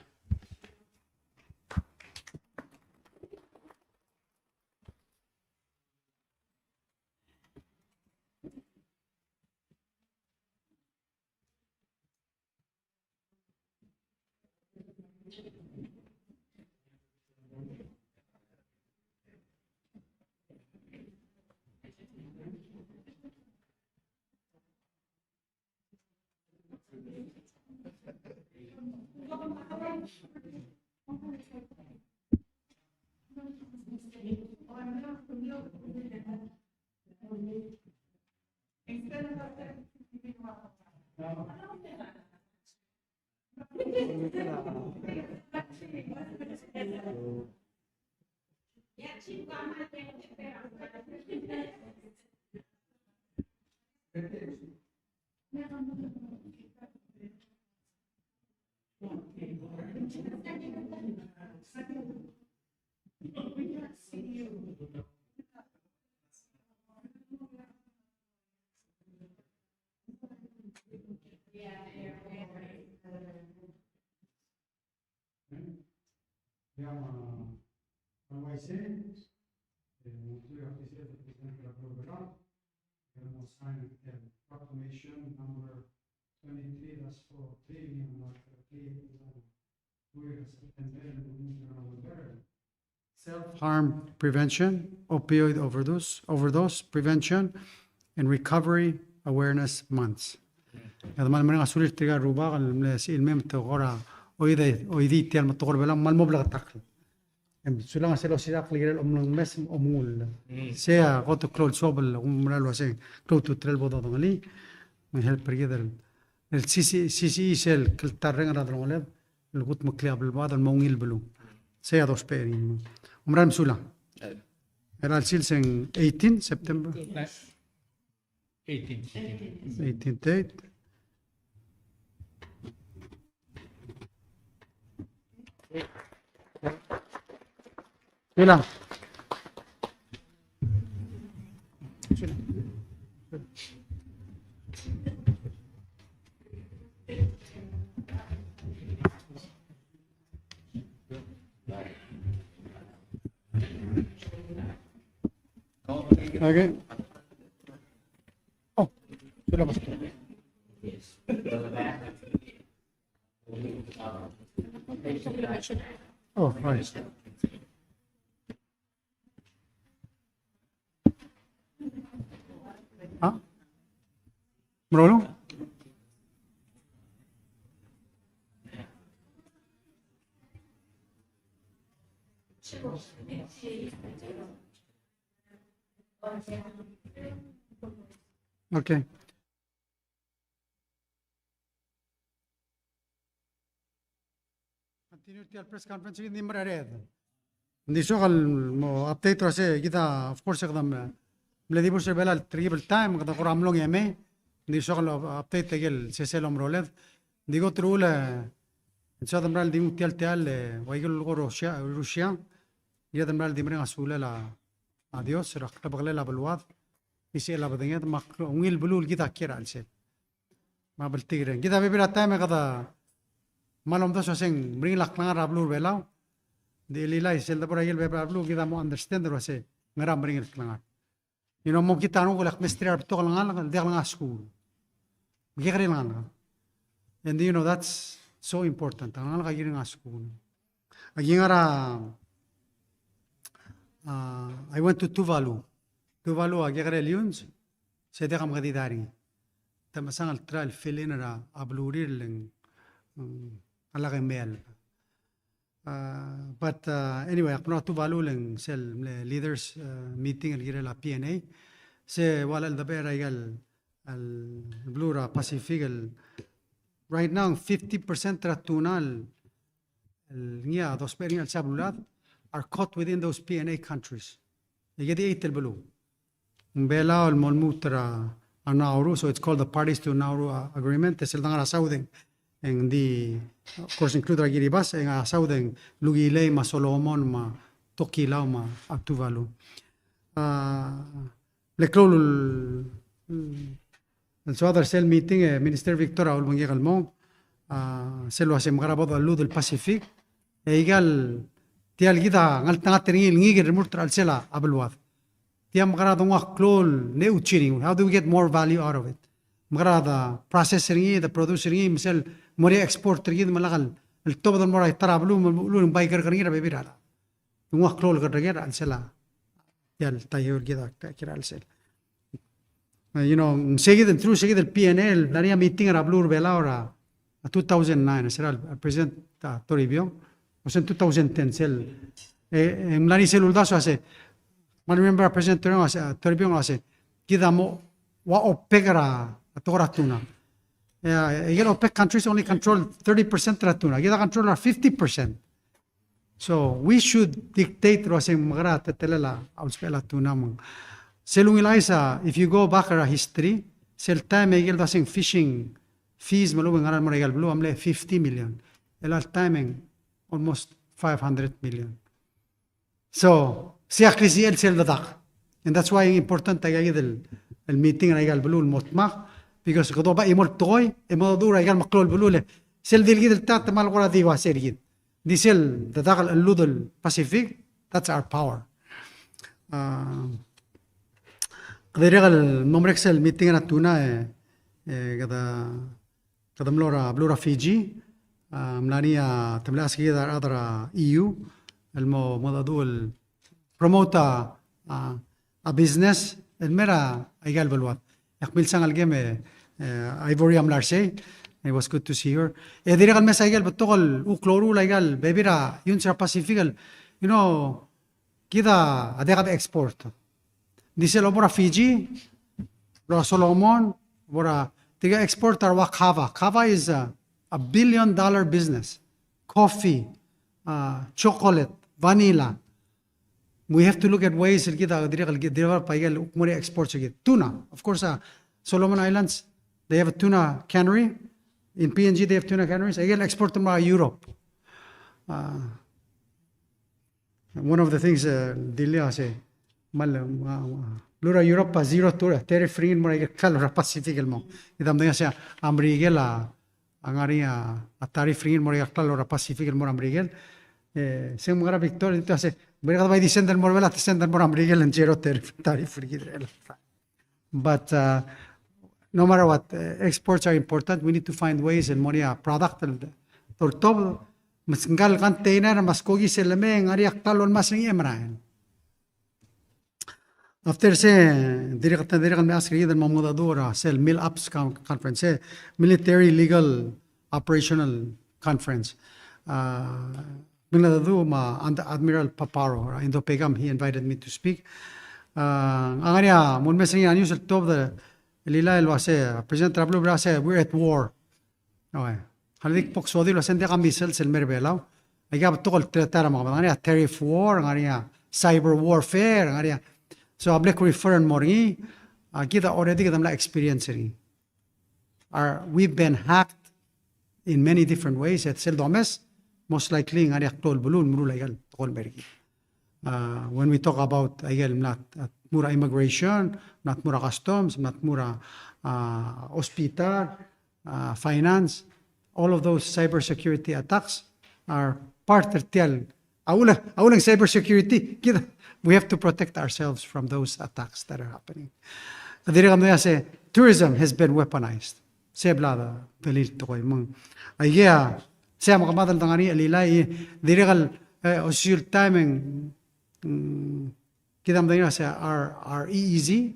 Proclamation number 23-43 self-harm prevention, opioid overdose prevention, and recovery awareness months. هذا ما من غسول التجار روبا المهم تغرى ويدي تيال متغرب بلا ما المبلغ التقل. سلام سلو سياق لغير الأمم مسم أمول سيا قط كلود صوبل ومرال وسين كلود تريل بوضع ضمني من هالبريد السي سيل كل ترين هذا المولد القط مكلياب البعض المونيل بلو سيا دوس بيرين ومرال مسولا هذا السيل سين 18 سبتمبر 18 date. Mira. Okay. Oh, sila basta. Oh, right. Huh? Marunong? Okay. Continue till press conference hindi marared. Hindi so mo update rase kita of course kadam mladi bus bela triple time kada kuram long yeme. Hindi so update tegel seselom rolet. Digo trule so damral di til waigul go Russia. Ya damral di mrenga sula la adios rakta bagle la balwad. Isi la badenget mak ungil bulul kita kira alse. Ma baltigren. Kita bebira time kada malom da soseng bring lak nang rablur belau de lilai sel da poragel be rablu kita mo understand ro se ngaram bring lak nang mo kita no lak mistri ar to nang de nang school gigre nang and that's so important nang ka gigre nang school agingara I went to Tuvalu agigre lions se de kam gadi dari tamasang al trial fill in ra ablurir leng alak email. But anyway, ako Tuvalu lang sel leaders meeting al la PNA. Se wala al daber al Blura Pacific right now 50% ratunal niya dos pering al sabulat are caught within those PNA countries. Yedi eight el bulu. Mbela al molmutra Nauru, so it's called the Parties to Nauru Agreement. Sel dangar asaudeng and of course include Ragiribas and Sauden Lugile ma Solomon ma Tokilau ma Tuvalu. Le clol so other cell meeting Minister Victor Raul Mangigalmon se lo hace magrabado al luz del Pacific e igal tial gida ngal tanga tringil ngigir murtra al sela abelwad tiam magrado ngak clol neu cheating. How do we get more value out of it? Magrada processing the producing misal Moria export rigid malagal el todo del mora tara blum biker kanira bebirala ngwa klol kadagera al sela yal tayor gida kira al sel seguid el PNL daria meeting era blur bela ora 2009 será el president Toribio o en 2010 sel en lani seluldaso hace man remember president Toribio hace gida mo wa opegara atoratuna. OPEC countries only control 30% ratuna. Kita control 50%. So we should dictate roseng magra tetelela auspela tuna mong. Selungilai if you go back our history, sel time egel daseng fishing fees malubeng ngaran mo regal blue amle 50 million. El timing almost 500 million. So siya krisi el sel dadak. And that's why important tagay el meeting regal blue motmak. Because kado ba imol toy imodura igal maklol bulule sel dilgid el tat mal qora diwa sergid di sel dagal al ludul Pacific. That's our power. Qadiregal momrexel meeting na tuna kada blura Fiji mlania tamlas kida adra EU المو modadul promote a business المرا igal balwat yakmil sang algeme Ivory Amlarse. It was good to see her. Ediregal mesaigal betokol ukloru laigal bebira yun sa Pacifical. Kita adekat export. Disel obora Fiji, bora Solomon, bora tiga exporter wa kava. Kava is a $1 billion business. Coffee, chocolate, vanilla. We have to look at ways kita deliver paigal ukmuri exports again. Tuna, of course, Solomon Islands, they have a tuna cannery. In PNG, they have tuna canneries. Again, export them to Europe. One of the things, Dilia say, Lura Europe zero tour, terre free in Moraga Calora Pacific mo. Idam de sa Ambrigela, Angaria, Atari free in Moraga Calora Pacific mo Ambrigel. Sem Mara Victoria, Mereka by descendant more well at descendant more American and zero tariff. But no matter what, exports are important. We need to find ways and money product. Tortob, masngal container, maskogi selame, ngariak talon masing emrain. After say, direct ask either Mamudadura, sell mill ups conference, military legal operational conference. Under Admiral Paparo, Indo-Pegam, he invited me to speak. Angaria, mun mesing anus el top the Lila el wase, President Rablu Brase, we're at war. Okay. Halik pok sodi lo sende ka missiles el merbelaw. I got to tretara mga angaria tariff war, angaria cyber warfare, angaria. So ablek refer and mori, kita already kita experiencing. We've been hacked in many different ways at Seldomes. Most likely ngariak tol bulun muru legal tol bergi. When we talk about not mura immigration, not mura customs, not mura hospital, finance, all of those cybersecurity attacks are part of the aulang cybersecurity. We have to protect ourselves from those attacks that are happening. Tourism has been weaponized. Seblada belil to mong. Saya makamadal tangani alilay dirigal osul timing kidam danya sa our EEZ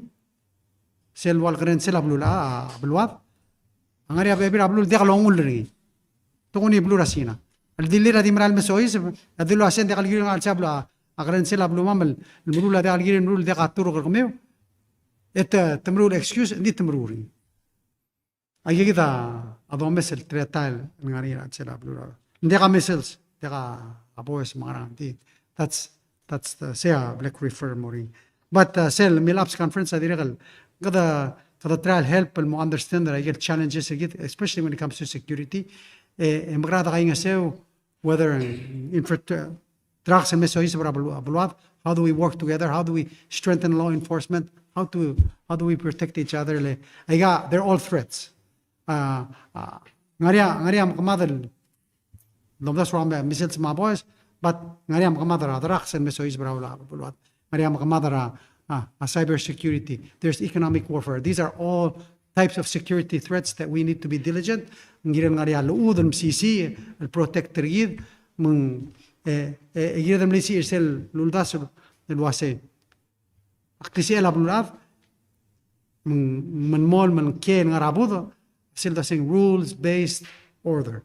sel wal kren sel ablula abluat angari abir ablul dia kalongul ri tunguni blura sina al dilira di maral mesois adilu asen dia kalgirin al sabla akren sel ablu mamal mulula dia kalgirin mulul dia katuru kameo et temrul excuse di temruri agi kita Ado mesel tretal ngari at sila blura. Hindi ka missiles, hindi ka aboys mga ranti. That's the say black refer mori. But sel milaps conference adirakal kada trial help mo understand that I get challenges especially when it comes to security. Magrada kay nga sew whether drugs and mesois abluat, how do we work together? How do we strengthen law enforcement? How do we protect each other? They're all threats. Ngaria makamadal lomdas from missiles mga boys, but ngaria makamadara drugs and mesois brawla bulwat. Ngaria makamadara cyber security. There's economic warfare. These are all types of security threats that we need to be diligent. Ngiran ngaria luud ang sisi el protect rigid mung giram lisi isel luldas el wase. Aktisi el abulad mung mol man ken ngarabudo. Silda saying rules-based order.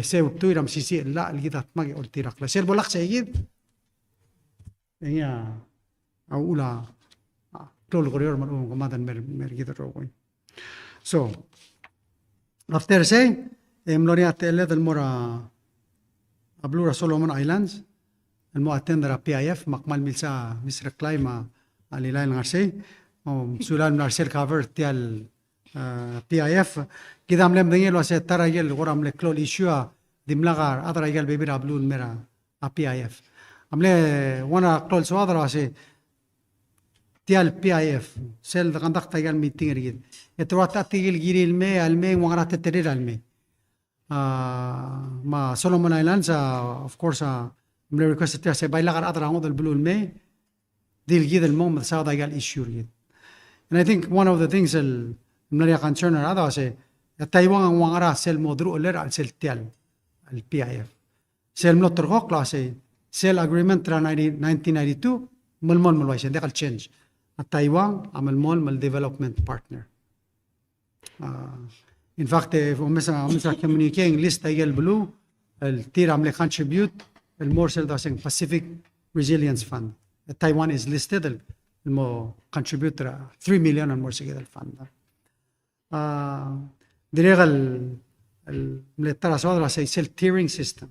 Sew tuiram sisi la algidat magi ultirak la. Sel bolak sayid. Enya aula tol koreor man kamadan mergita rokoy. So after saying mloria tele del mora ablura Solomon Islands el mo attendera PIF makmal milsa misra clima alilay ngarsay sulan narsel cover tial PIF kidam lem dengel wase taragel goram le klol issue dimlagar adragel bebir ablun mera PIF amle wana klol so adra wase tial PIF sel kandak tagal meeting rigid etrata tigil giril me alme wangara teterir alme ma Solomon Islands of course amle request tiase bailagar adra ngod el blul me dil gid el mom sa dagal issue rigid. And I think one of the things Mlaria concern arada se Taiwan ang wangara sel modru oler al sel tial al PIF. Sel mlotor ko klase sel agreement tra 1992 mulmol mulway siya dekal change. At Taiwan amal mal development partner. In fact, if umesa communicating list ayel blue el tira amle contribute el more sel dasing Pacific Resilience Fund. Taiwan is listed el mo contribute 3 million and more sigid el fund. Diregal mletara sodra se el tiering system.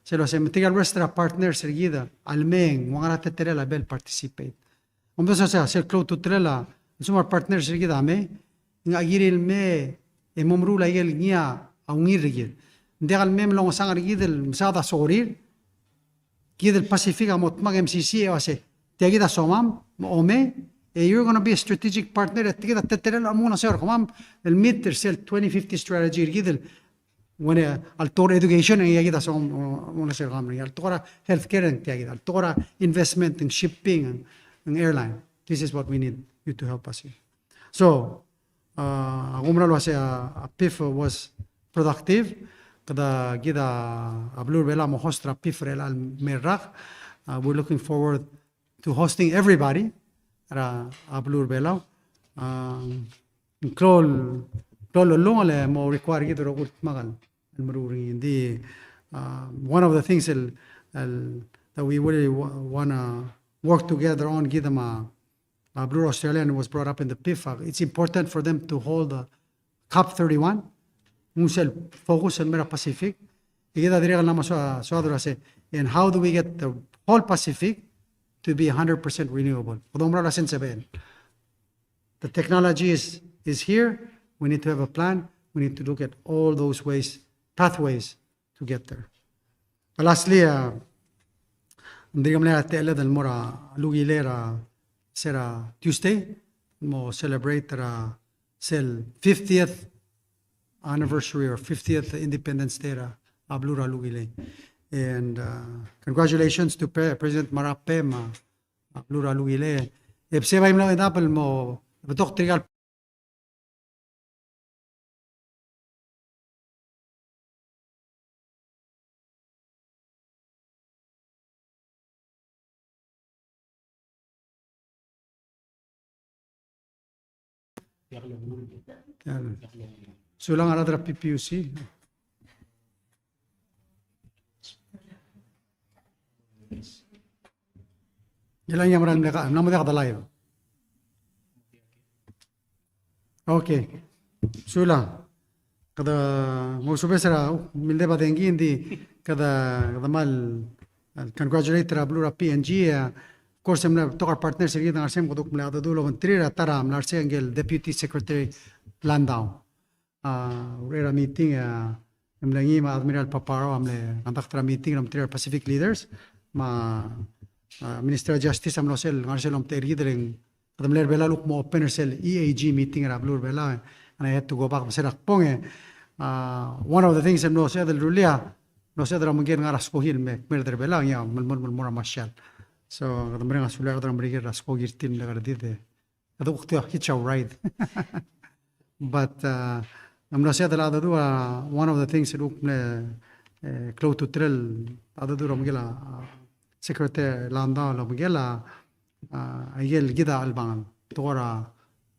Se lo se metigal nuestra partner seguida almen wangara teterela bel participate. Umbeso se close to trela sumar partner seguida me ngagiril me emomru la yel nia aungir rigid. Diregal mem long sangar gidel msada sorir gidel Pacifica motmag MCC ase tiagida somam ome you're going to be a strategic partner at كده تترل امونا سير كمان الميد ترسل 2050 strategy كده when altora education ang iyagida sa muna sir kamri altora healthcare ang iyagida altora investment in shipping ang airline. This is what we need you to help us here. So agumra lo sa PIF was productive kada gida ablur bela mo hostra PIF relal merak. We're looking forward to hosting everybody ra ablur bela. Klol long mo require gito ro magal maruri hindi one of the things that we really wanna work together on gidama Blue Australian was brought up in the PIF. It's important for them to hold the COP 31 musel focus on Mera Pacific igida dire na so adura se and how do we get the whole Pacific to be 100% renewable. The technology is here. We need to have a plan. We need to look at all those pathways to get there. Lastly, Tuesday, mo celebrate cel 50th anniversary or 50th Independence Day Ablura Lugile. And congratulations to President Marape Ablura Lugile. If se vaim na Apple mo betok trigal sulang aradra PPUC. Jalan yang meran mereka, nama dia kata live. Okay, sulang. Kada mau subesra milde batengi indi kada mal congratulate Ablura PNG. Of course, I'm going to talk partner sa kita ngarsem ko duk mla dulo menteri tara mlarse angel Deputy Secretary Landau. Rera meeting mlangi ma Admiral Paparo amle antaktra meeting ng Menteri Pacific Leaders ma Minister of Justice amlo sel ngarsel om teri dereng adamler bela luk mo open sel EAG meeting ra Ablur bela and I had to go back maserak ponge. One of the things I'm no said the rulia no said ramgen ngaras ko hil me merder bela ya mulmul mura mashal. So kadamre nga sular kadamre ger rasko girtin lagar dide adu ukti hitcha right. But I'm not saying that one of the things that close to trill adu ramgela Secretary Landau ramgela ayel gida albangan tora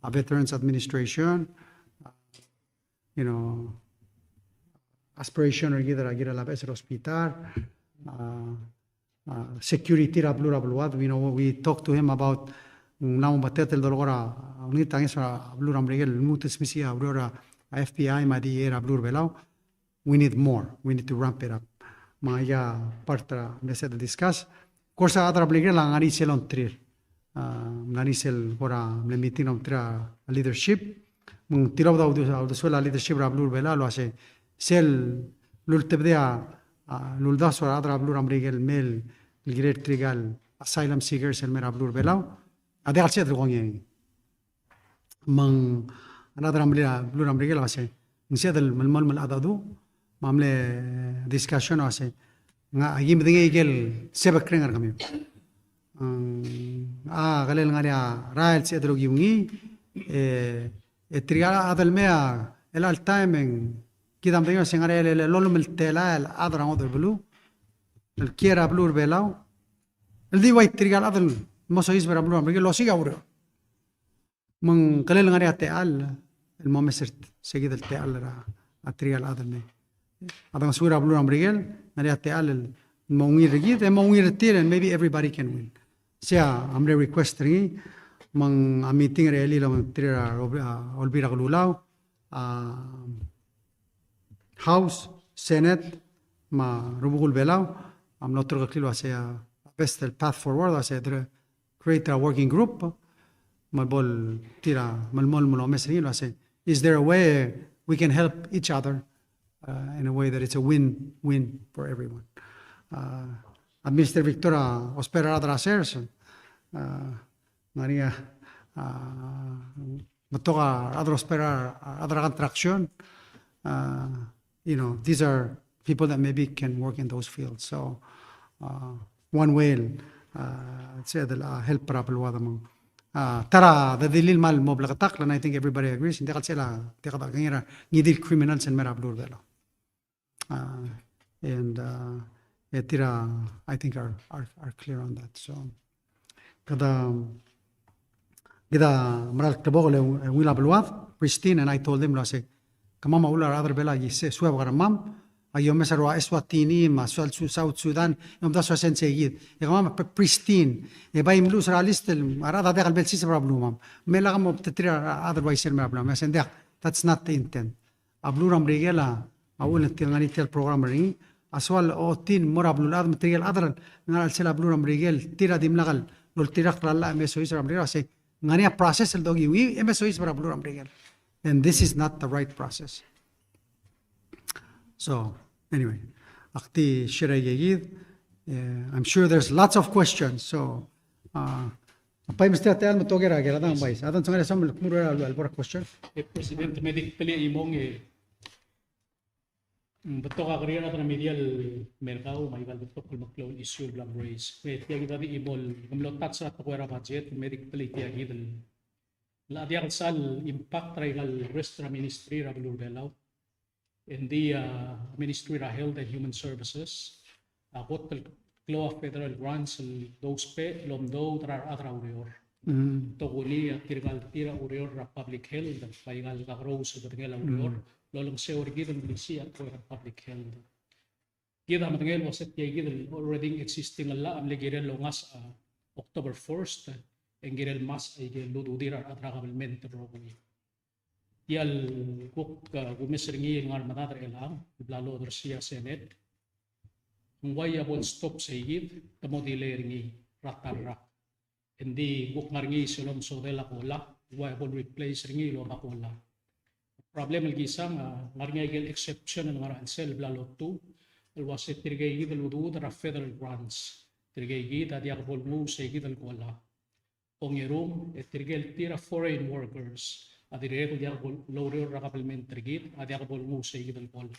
a Veterans Administration aspiration or gida la bes hospital security rabluad. We talked to him about now batetel dolora unitang sa abluram regel mutis misia aurora FBI madi era blur belau. We need more. We need to ramp it up. Maya partra mese de discuss. Corsa atra bligre lang ani selon trir. Ngani sel ora me meeting of tra leadership. Mung tiraw daw do suela leadership rablur bela lo ase sel lultebdea luldas ora atra bluram regel mel el great trigal asylum seekers el merablur belau. Ade alse dro ngeng. Mang another blue ambrigel ase nsia del malmal mal adadu mamle discussion ase nga agim dinge igel sebak krenger kami galel ngaria rael se drogi ungi triala adal mea el al timing kidam dinge se ngaria el lolum el telal adra odel blue el kiera blue belau el di white triala adal moso isbera blue ambrigel lo siga uro من قليل غير التقال الممسر سيد التقال التريال هذا هذا مسؤول أبلور أمريكان غير التقال الموير رجيت الموير التير and maybe everybody can win. سيا أمري requesting من meeting ريالي لما ترى أولبيرا غلولاو House Senate ما ربوغل بلاو أم نطرق كلوا سيا best the path forward سيا create a working group. Malbol tira malmol mulo mesrino say is there a way we can help each other in a way that it's a win-win for everyone. Mr. Victoria ospera adra sers Maria matoga adra ospera adra contraction these are people that maybe can work in those fields. So one way help para palwada mo. Tara the dilil mal moblakatak, and I think everybody agrees. Hindi sila ngidil criminals and merablur velo. And tira I think are clear on that. So kada maral tabo le wila balwad pristine, and I told them lo say kamama ular other bela yise suwa garamam ayo mesarwa Eswatini ma South Sudan das sense yid kamama pristine e bay mlus realistel arada de galbel sis problem mela gamo tetira otherwise problem mesendek. That's not the intent. Abluram regela awul tilngani tel program ring aswal o tin morablulad material adran ngal sela abluram regel tira dimlagal lol tirak ralla meso isram regel say ngania process el dogi wi meso is abluram regel, and this is not the right process. So anyway, akti shira yid. I'm sure there's lots of questions. So apay Mr. Tel mo togera gera dang bais adan sangale sam mura albora question. Presidente medic pili imong beto ka kriya na medial merkao may bal beto kul maklaw issue blang race met ya kita di imol kumlotat sa takwera budget medic pili ya gidel la dia sal impact trial restra ministry rabulur belaw in the Ministry of Health and Human Services akot klaw federal grants those pe lomdo trar atra urior to kuni tirgal tira urior ra public health dan paingal ka rose berngela urior lolong seor gidel milisi at for public health kita matengel waset ya gidel already existing la am legirel longas October 1st engirel mas ay ludu dira at rakabalment ro yal kuk gumisringi ngar matatar elang blalo Russia Senate ngwaya bon stop sa igid tamo dileri ratarrak hindi guk ngarngi silom so dela kola waya bon replace ringi lo bakola problem lagi sang ngarngi gel exception ng ngaran sel blalo 2 alwase tirgay igid ludu dara federal grants tirgay igid adia bol mo sa igid al kola ongerum tirgel tira foreign workers adireko dia lowrer rakapalment tirgid adia bol mo sa igid al kola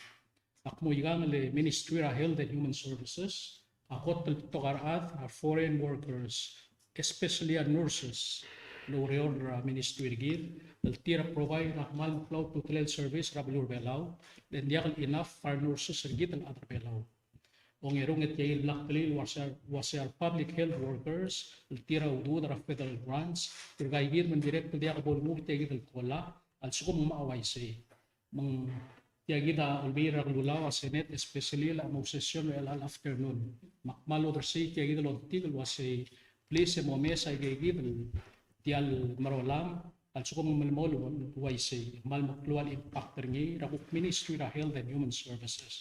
akmo igang le Ministry of Health and Human Services akot tokarat are foreign workers especially nurses lowrer ministry gid tira provide rahmal flow to tele service rabulur belaw then dia enough for nurses gid ang other belaw ongerong et yay luckily was our public health workers tira udu ra federal grants tirgay gid man direct dia kabol mo gid al kola al sukum maaway say mang tiagida ulbira lulaw Senate especially la mo session al afternoon makmalo dersi tiagida lontil was a place mo mesa gid tial marolam al sukum malmolo way say mal maklual impact ringi ra Ministry of Health and Human Services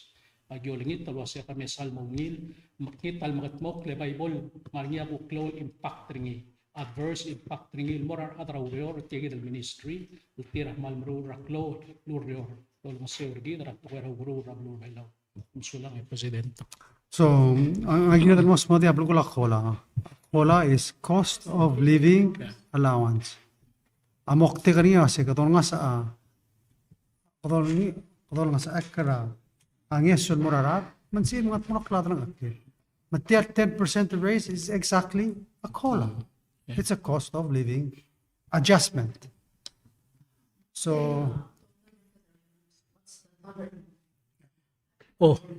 agyolingit talwas ya kami salmongil makital magatmok le Bible marngi ako klol impact ringi adverse impact ringi morar adraurior tiagida ministry tira mal mro raklo lurior tol maseurgi dara tuwera guru rablo belaw musulang president. So ang ginadal mo sa mga diablo ko kola is cost of living allowance. Amok te kaniya se kadol nga sa akara ang yeson morarat man sin mga tunakla na akil. Matiar 10% raise is exactly a cola. It's a cost of living adjustment. So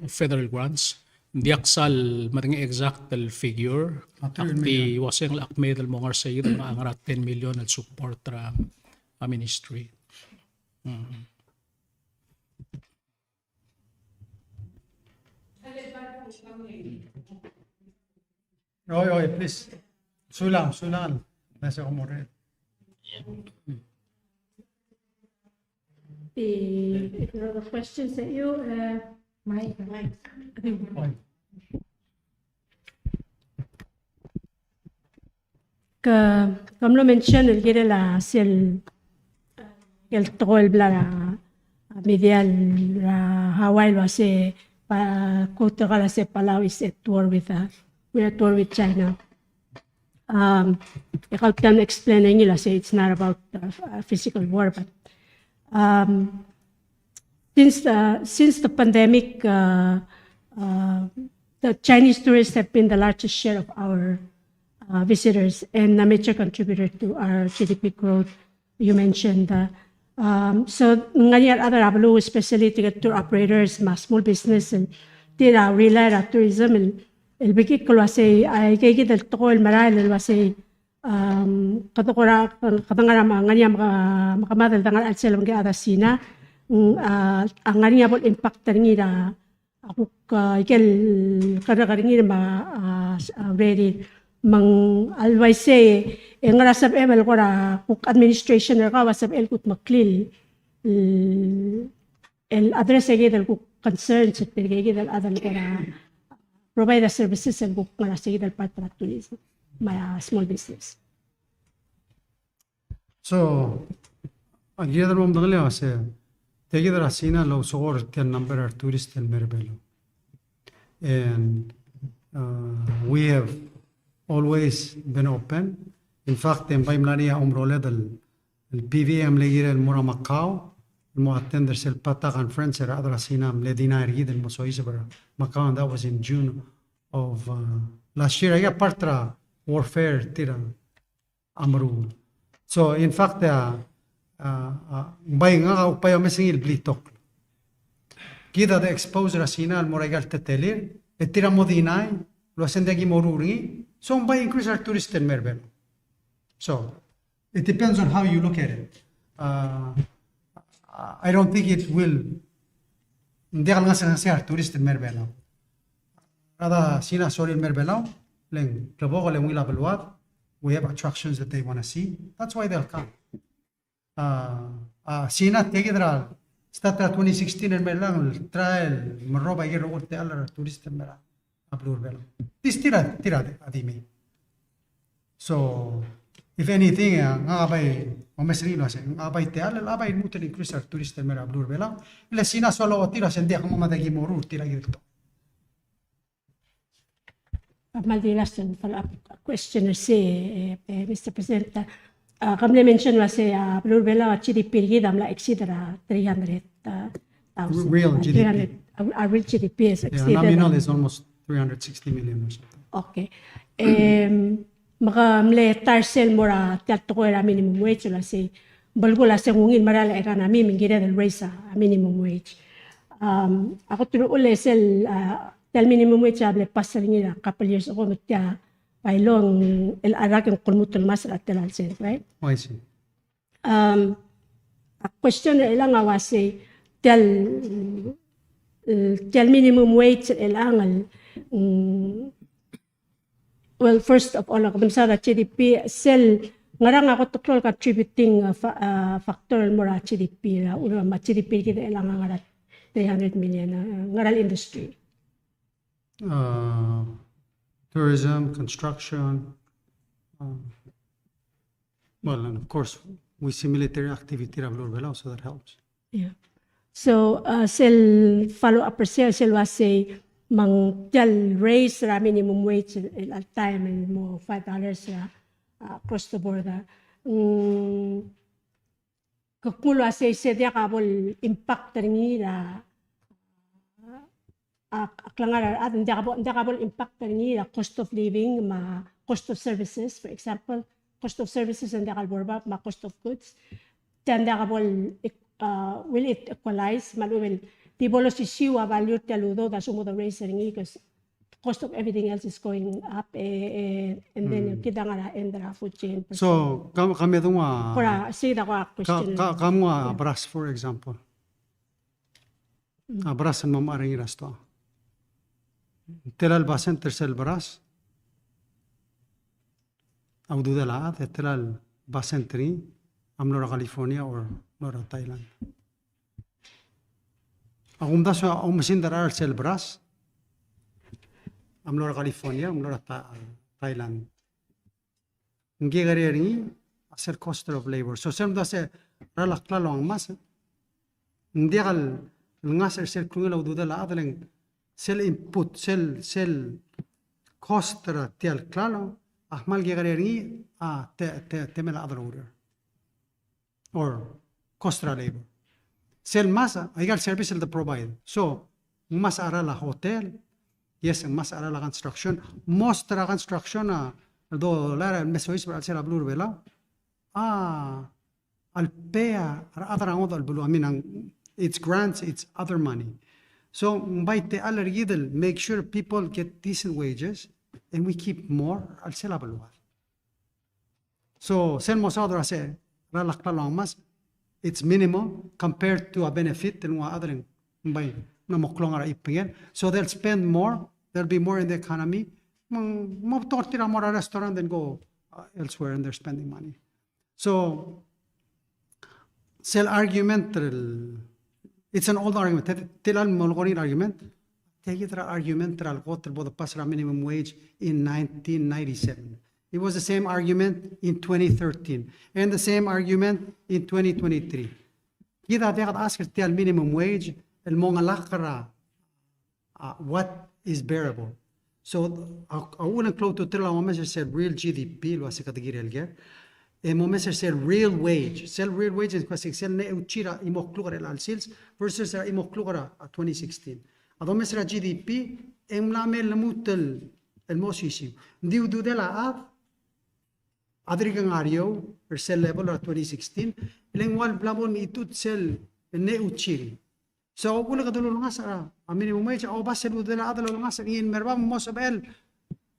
Federal grants di aksal mating exact figure akti waseng lakmedal mo ngar sayid ang angarat 10 million at support ra ministry. Oy, please. Sulang. Nasa kumore. If there are questions that you, Mike. Comme lo mentionne, il y a la ciel, el troll bla medial Hawaii lo se pa cultural se Palau is at war with we're at war with China. I can explain nila say it's not about physical war, but since the pandemic, the Chinese tourists have been the largest share of our visitors and a major contributor to our GDP growth. You mentioned. So ngayon other abalo, especially to tour operators, small business, and tira rely on tourism. El bigit ko wasi ay kay del to el maral el wasi katokora katangara nganya makamadal tangal al sel mga adasina ang nganya bol impact ngira ako ikel kada ngira ma ready mang always say ngara sab emel kora kuk administration ka wasab el kut maklil el address del kuk concerns at del adal kora provide the services and book para seguir el part para tourism, my small business. So, aquí ada rom dagle ase. Tegi da rasina lo sogor tian number of tourists in Merbelo. And we have always been open. In fact, en baimlania umrole del PVM legire el Mora Macau, mo attenders el Patag and Friends era ada rasina ledina ergi del mosoise bara Macau, and that was in June of last year. I got partra warfare tira amru. So in fact, bay nga upayo mesingil blitok. Kita de expose rasina al moragal tetelir, etira modinai, lo asendegi moruri. So bay increase our tourist in Merbelo. So it depends on how you look at it. I don't think it will. Hindi ka lang sa tourist in Merbelo. Kada sina sorry in Merbelo, leng klabo ko leng wila balwat. We have attractions that they want to see. That's why they'll come. Sina tegidra statra 2016 in Merbelo trial maroba gero urte alla tourist in Merbelo. Ablur Belo. This tira adimi. So if anything, ngabay omesrino ase ngabay te alla labay mutel increase our tourist in Merbelo Ablur Belo. Ila sina solo tira sendia como madagi morur tira gito. Maldilas and follow-up question say, Mr. President, kami mention was a Blue Bella GDP la exceeded 300,000. Real GDP. Our real GDP is exceeded. Nominal is almost 360 million or something. Okay. Maka mle tarsel mora tiato ko era minimum wage la say balgula sa ngungin marala era na mi mingira del raise a minimum wage. Ako tulo ule sel tel minimum wage able pasal ngira couple years ago mitya pailong el arak yung kulmutul mas at tel sel, right? Oh, I see. A question ilang awasi tel minimum wage ilang well, first of all, ako sa GDP, sel ngarang ako total contributing factor mo ra GDP ra ulo ma GDP kita ilang ngarat 300 million ngaral industry. Tourism, construction. Well, and of course, we see military activity ra Blur so that helps. Yeah. So, sel follow-up sel was say mang tel raise ra minimum wage at time mo $5 across the board. Kakmulo say dia kabol impact ringi ra aklangar at dia kabol impact ringi ra cost of living ma cost of services, for example cost of services and dia kalborba ma cost of goods then dia kabol will it equalize maluwel Tibolo si siwa value teludo da sumo the racing because cost of everything else is going up and then kita nga end the food chain. So kami dunga Kora say the question. Kamu abras for example. Abras ang mamaring irasto. Telal basen tersel baras. Au dudala telal basen tri amnora California or nora Thailand. Ako mdaso ako masindarar sel bras. Amnora California, amnora Thailand. Ngi gari aser cost of labor. So sem dase ralak klalo ang mas. Ndi gal ngaser sel kungela ududala adaleng sel input sel cost ra tial klalo ahmal gi gari temela adal order or cost ra labor. Sel mas, igal service sila provide. So, mas arala hotel, yes, mas arala construction, most ra construction na, do lara mesois para sila blur bela, alpea, other ang bulu, I mean, it's grants, it's other money. So, mbite alar yidel, make sure people get decent wages, and we keep more, al sila baluar. So, sen mo sa odra se, ralak lang mas, it's minimal compared to a benefit and what other mbay na moklong ara ipingen. So they'll spend more, there'll be more in the economy. Mo tortira more a restaurant than go elsewhere and they're spending money. So, sell argument, it's an old argument. Tilal molgorin argument. Tegitra argument tral gotel bo the pasra minimum wage in 1997. It was the same argument in 2013 and the same argument in 2023. Kita dapat ask the minimum wage, el mga lakara, what is bearable. So, unang close to tila mo measure said real GDP, lo asi kategori elger. Mo measure said real wage. Sell real wage is kasi sell ne uchira imoklugara al sales versus imoklugara 2016. Ado measure GDP, emlamel namutel el mosisi. Diu do de la ad adrigang ario or cell level or 2016 lengwal blamon itut cell ne uchiri so wala ka dulo nga sa minimum wage o base do dela adalo nga sa ngin merba mo sabel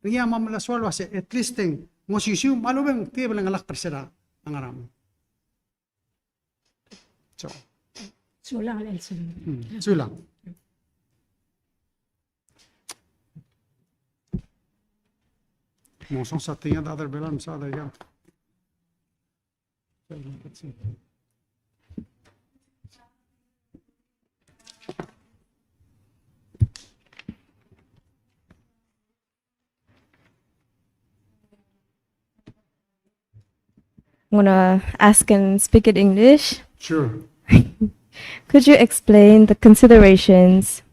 niya mamala swalwa se at least ting mo sisiu malubeng tiba lang alak persera ang aram so Sulang Elson. sulang mo son sa tinga da other belam sa da ya. I'm gonna ask and speak in English. Sure. Could you explain the considerations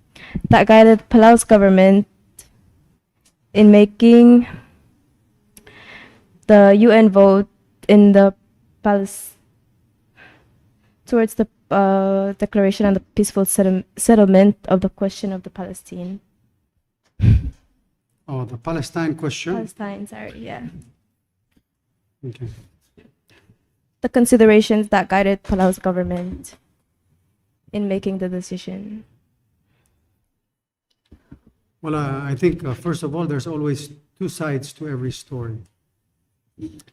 that guided Palau's government in making the UN vote in the towards the declaration and the peaceful settlement of the question of the Palestine? Oh, the Palestine question. Palestine, sorry, yeah. Okay. The considerations that guided Palau's government in making the decision. Well, I think first of all, there's always two sides to every story.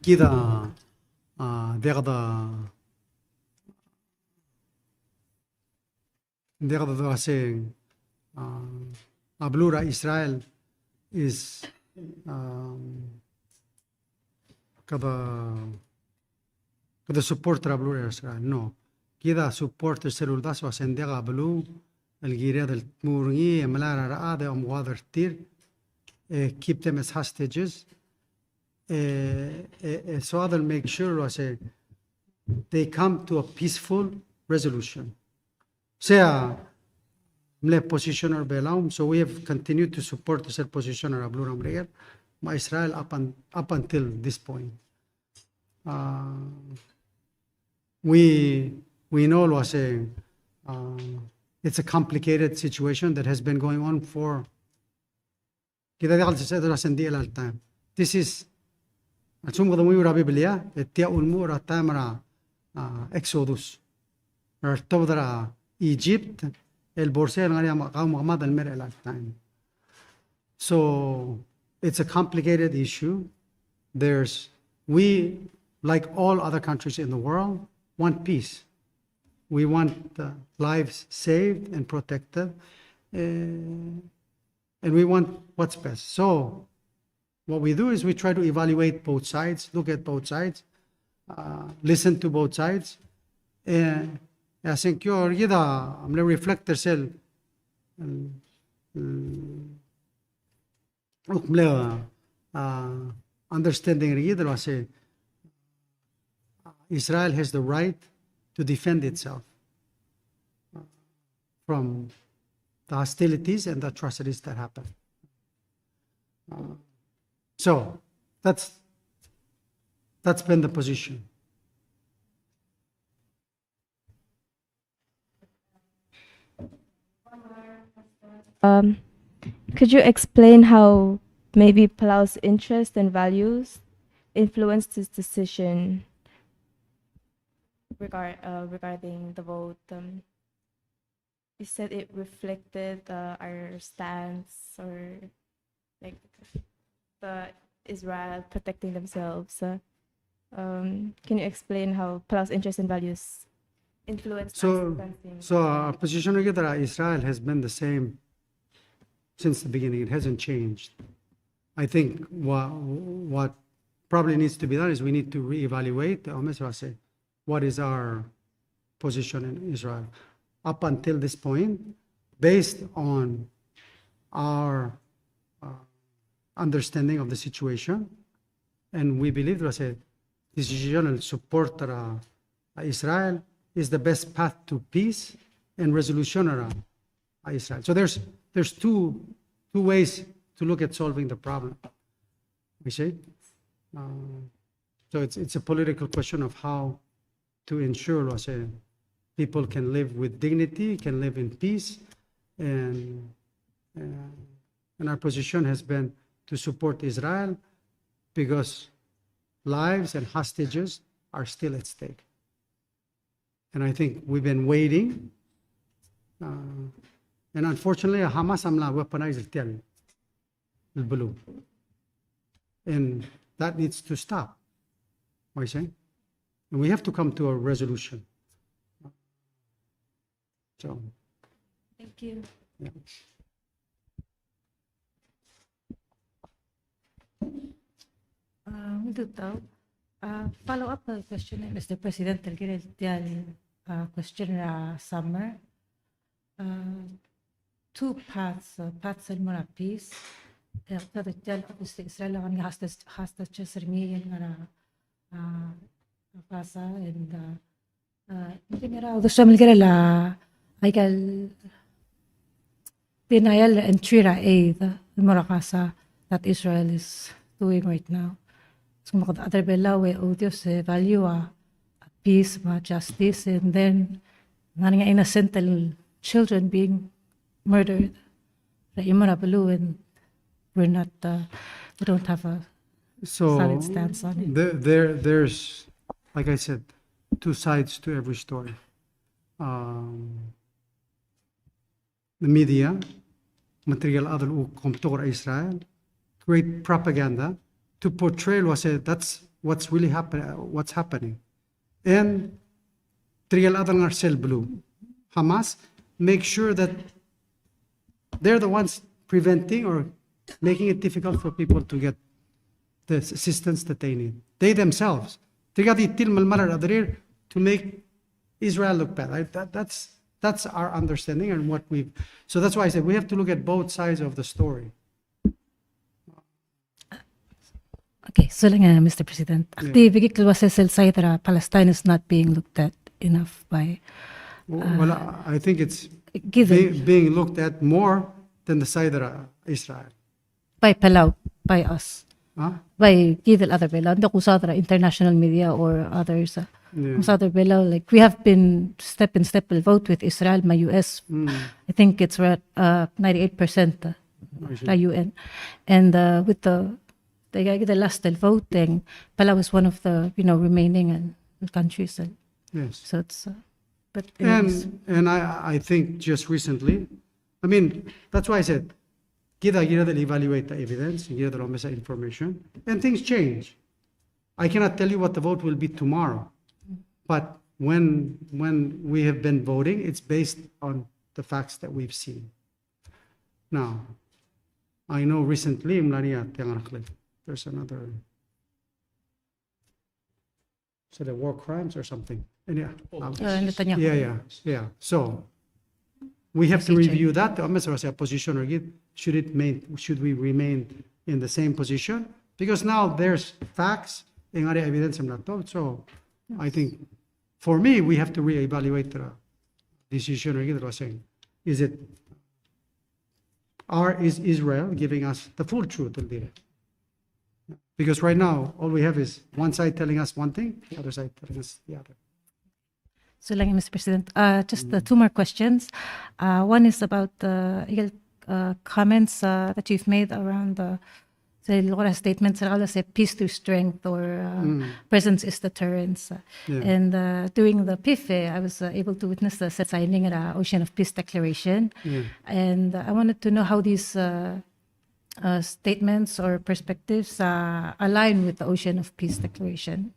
Kida derda saying Ablura Israel is kada supporter Ablura Israel. No. Kida supporter celuldas was endega Ablu el gira del Murgi Malara Raade Water Tir keep them as hostages. So they'll make sure they come to a peaceful resolution. Sea mle positioner belaum, so we have continued to support the positioner of Blue Real, Israel up until this point. We know it's a complicated situation that has been going on for time. This is assume that we were Biblia, etia ulmura tamara Exodus, or Todra Egypt, el Borsel Muhammad al Mer lifetime. So it's a complicated issue. We, like all other countries in the world, want peace. We want lives saved and protected, and we want what's best. So what we do is we try to evaluate both sides, look at both sides, listen to both sides. I think you're I'm gonna reflect yourself. Understanding Israel has the right to defend itself from the hostilities and the atrocities that happen. So that's been the position. Could you explain how maybe Palau's interest and values influenced his decision regarding the vote? You said it reflected our stance, or like the Israel protecting themselves. Can you explain how Palau's interest and values influenced our stance? Our position together, Israel has been the same since the beginning. It hasn't changed. I think what probably needs to be done is we need to reevaluate what is our position in Israel. Up until this point, based on our understanding of the situation, and we believe there was a decisional support Israel is the best path to peace and resolution around Israel. So there's two ways to look at solving the problem. We see. So it's a political question of how to ensure people can live with dignity, can live in peace, and our position has been to support Israel because lives and hostages are still at stake. And I think we've been waiting, and unfortunately, Hamas amla weaponized the blue, and that needs to stop. What are you saying? And we have to come to a resolution. So, Thank you. yeah. Follow up question, Mr. President, question summer. Two paths in muna peace. Obviously Israel ang hostages remain Gaza and hindi nila gusto nila la denial and trira aid mura Gaza that Israel is doing right now. So other below odious value peace, justice, and then nga innocent children being murdered. And we're not, we don't have a solid stance on it. There's, like I said, two sides to every story. The media, material other comptor Israel, create propaganda to portray that's what's really what's happening. And material other are blue. Hamas make sure that they're the ones preventing or making it difficult for people to get the assistance that they need. They themselves, to make Israel look bad. Right? That's our understanding and what we've. So that's why I said we have to look at both sides of the story. Okay, so lang Mr. President. Activity was say that Palestine is not being looked at enough by. Well, I think it's given being looked at more than the side of Israel. by Palau, by us, Huh? by Gidel other Palau, hindi kung sa international media or others. Yeah. Kung sa other Palau, like we have been step in step will vote with Israel, my US. I think it's 98% the UN, and with the last voting, Palau is one of the remaining countries. Yes. So it's but anyways. And I think just recently, I mean, that's why I said, kita evaluate the evidence, kita the information, and things change. I cannot tell you what the vote will be tomorrow, but when we have been voting, it's based on the facts that we've seen. Now, I know recently, there's another, so the war crimes or something. And Netanyahu. Yeah. So we have to review that. Position or should we remain in the same position? Because now there's facts and evidence. So I think for me, we have to reevaluate the decision or saying, is Israel giving us the full truth? Because right now, all we have is one side telling us one thing, the other side telling us the other. So lang, Mr. President, just two more questions. One is about comments that you've made around the statements that say peace through strength or presence is deterrence. And during the PIFE, I was able to witness the signing of the Ocean of Peace Declaration. And I wanted to know how these statements or perspectives align with the Ocean of Peace Declaration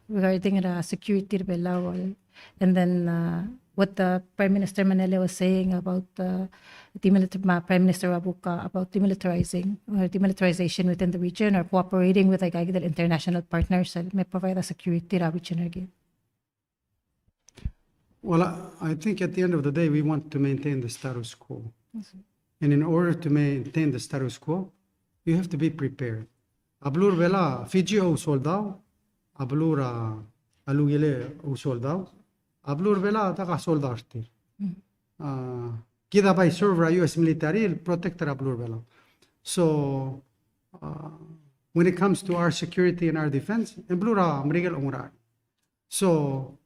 regarding the security of Palau, and then what the Prime Minister Manila was saying about Prime Minister Rabuka about demilitarization within the region or cooperating with like international partners that may provide a security to region again. Well, I think at the end of the day, we want to maintain the status quo. And in order to maintain the status quo, you have to be prepared. Ablur vela Fiji o soldado, ablur alugile o soldado, ablur vela taka soldarte. Kita by serve US military protector ablur vela. So when it comes to our security and our defense, emblura mrigal umrar. So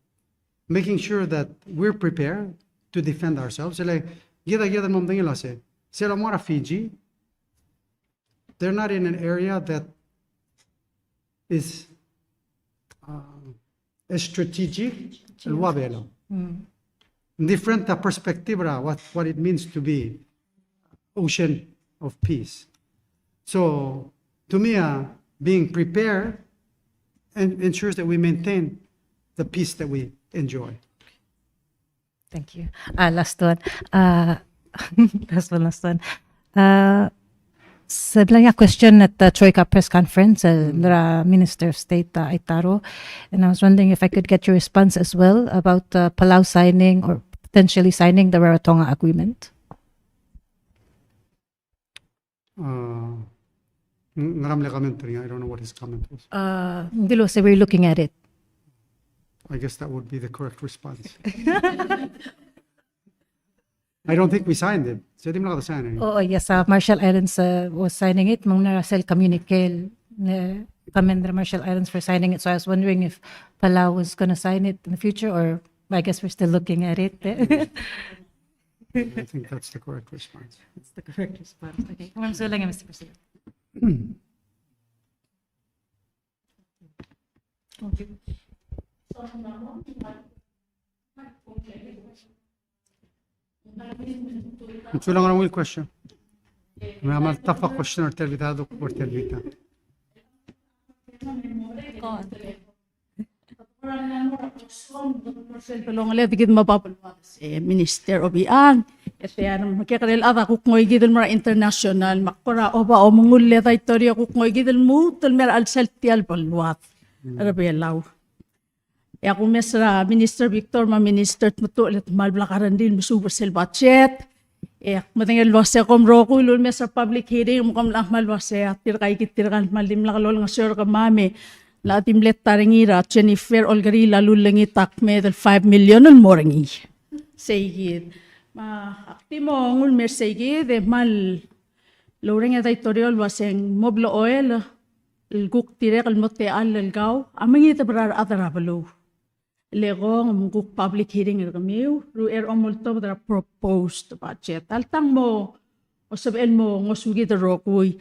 making sure that we're prepared to defend ourselves. Like kita mamdangila se. Sila mora Fiji, they're not in an area that is strategic. Different perspective what it means to be ocean of peace. So to me, being prepared ensures that we maintain the peace that we enjoy. Thank you. Last one. Last one. Sebenarnya question at the Troika press conference, the Minister of State Aitaro, and I was wondering if I could get your response as well about Palau signing or potentially signing the Rarotonga Agreement. Ngaramle commentary. I don't know what his comment was. Dilo say we're looking at it. I guess that would be the correct response. I don't think we signed it. So di mo sign it. Oh yes, Marshall Islands was signing it. Mang narasel communique commend the Marshall Islands for signing it. So I was wondering if Palau was going to sign it in the future, or I guess we're still looking at it. I think that's the correct response. That's the correct response. Okay. Mr. President. Thank you. It's lang ang question. May amal tafa question or tervita or tervita. Minister Obiang, magkakaroon kung ngoy gidel mara international, makura oba o mungulya da itoria kung ngoy gidel mutul mera al seltial balwat. Arabialaw. Ako mesra Minister Victor, Minister mutulit malblakaran din musuber sel budget. Matangel wase kom roku lul mesra public hearing mukom lang malwase atir kay kitirkan malim lakalol nga sir ka mami. La timlet taringira Jennifer Olgarila lulangi takme del 5 million ul morangi. Sayid. Aktimo ngul mersaygi de mal loreng da itoriol waseng moblo oil el guk tirek el mote al el gaw amangi tabrar adarabalo. Legong mungkuk public hearing kamiu ru omulto dra proposed budget altang mo o sabel mo ngosugi dro kuy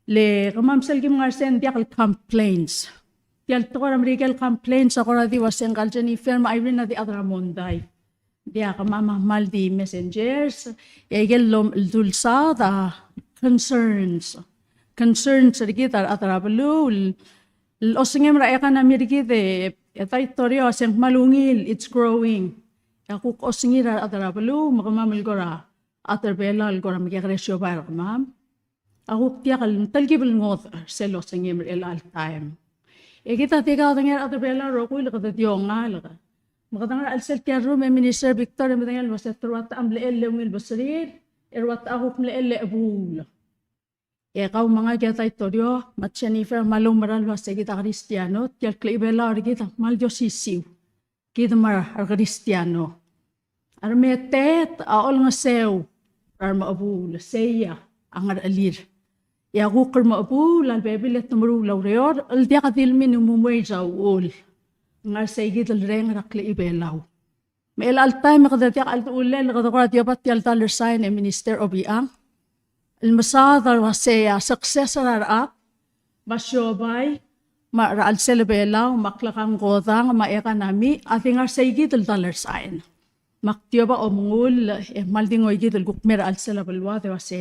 le kamam selgi ngarsen diakal complaints dial tora americal complaints akora di wasen kaljani firma irina di adra monday dia kamama maldi messengers egel lom dulsa da concerns rigitar adra balul osingem ra ekan ameriki de Eta itorio aseng malungil, it's growing. Ako kosingira atarabalu, makamamil gora, atarbela gora magkakaresyo para kamam. Ako tiyakal, talgibal ngot, selo singim el all time. Kita tiga otangir atarbela roku ilaka tiyonga ilaka. Makatangar alsel kiyaro may Minister Victor, matangal wasetruat amleel lewil basarir, erwat ako mleel abul. Ikaw mga kita itorio, matsyanifer malong maral wasa kita Kristiano, tiyal klaibela kita, mal Diyos isiw. Kita mar Kristiano. Armetet, aol nga sew, ar maabul, seya, ang alir. Iakukar maabul, albebilet na marulaw reor, aldiya katilmin umumay sa uol. Ngar say kita lreng raklaibelaw. May alta makadati al ulen kadakora diabat yal dollar sign e Minister Obiang. Ilmasada wase successor up masyobay ma raal selebelaw maklakang godang maeka nami atingar saygi del dollar sign. Maktioba omngul maldingoy gidel gukmer al selebelwa de wase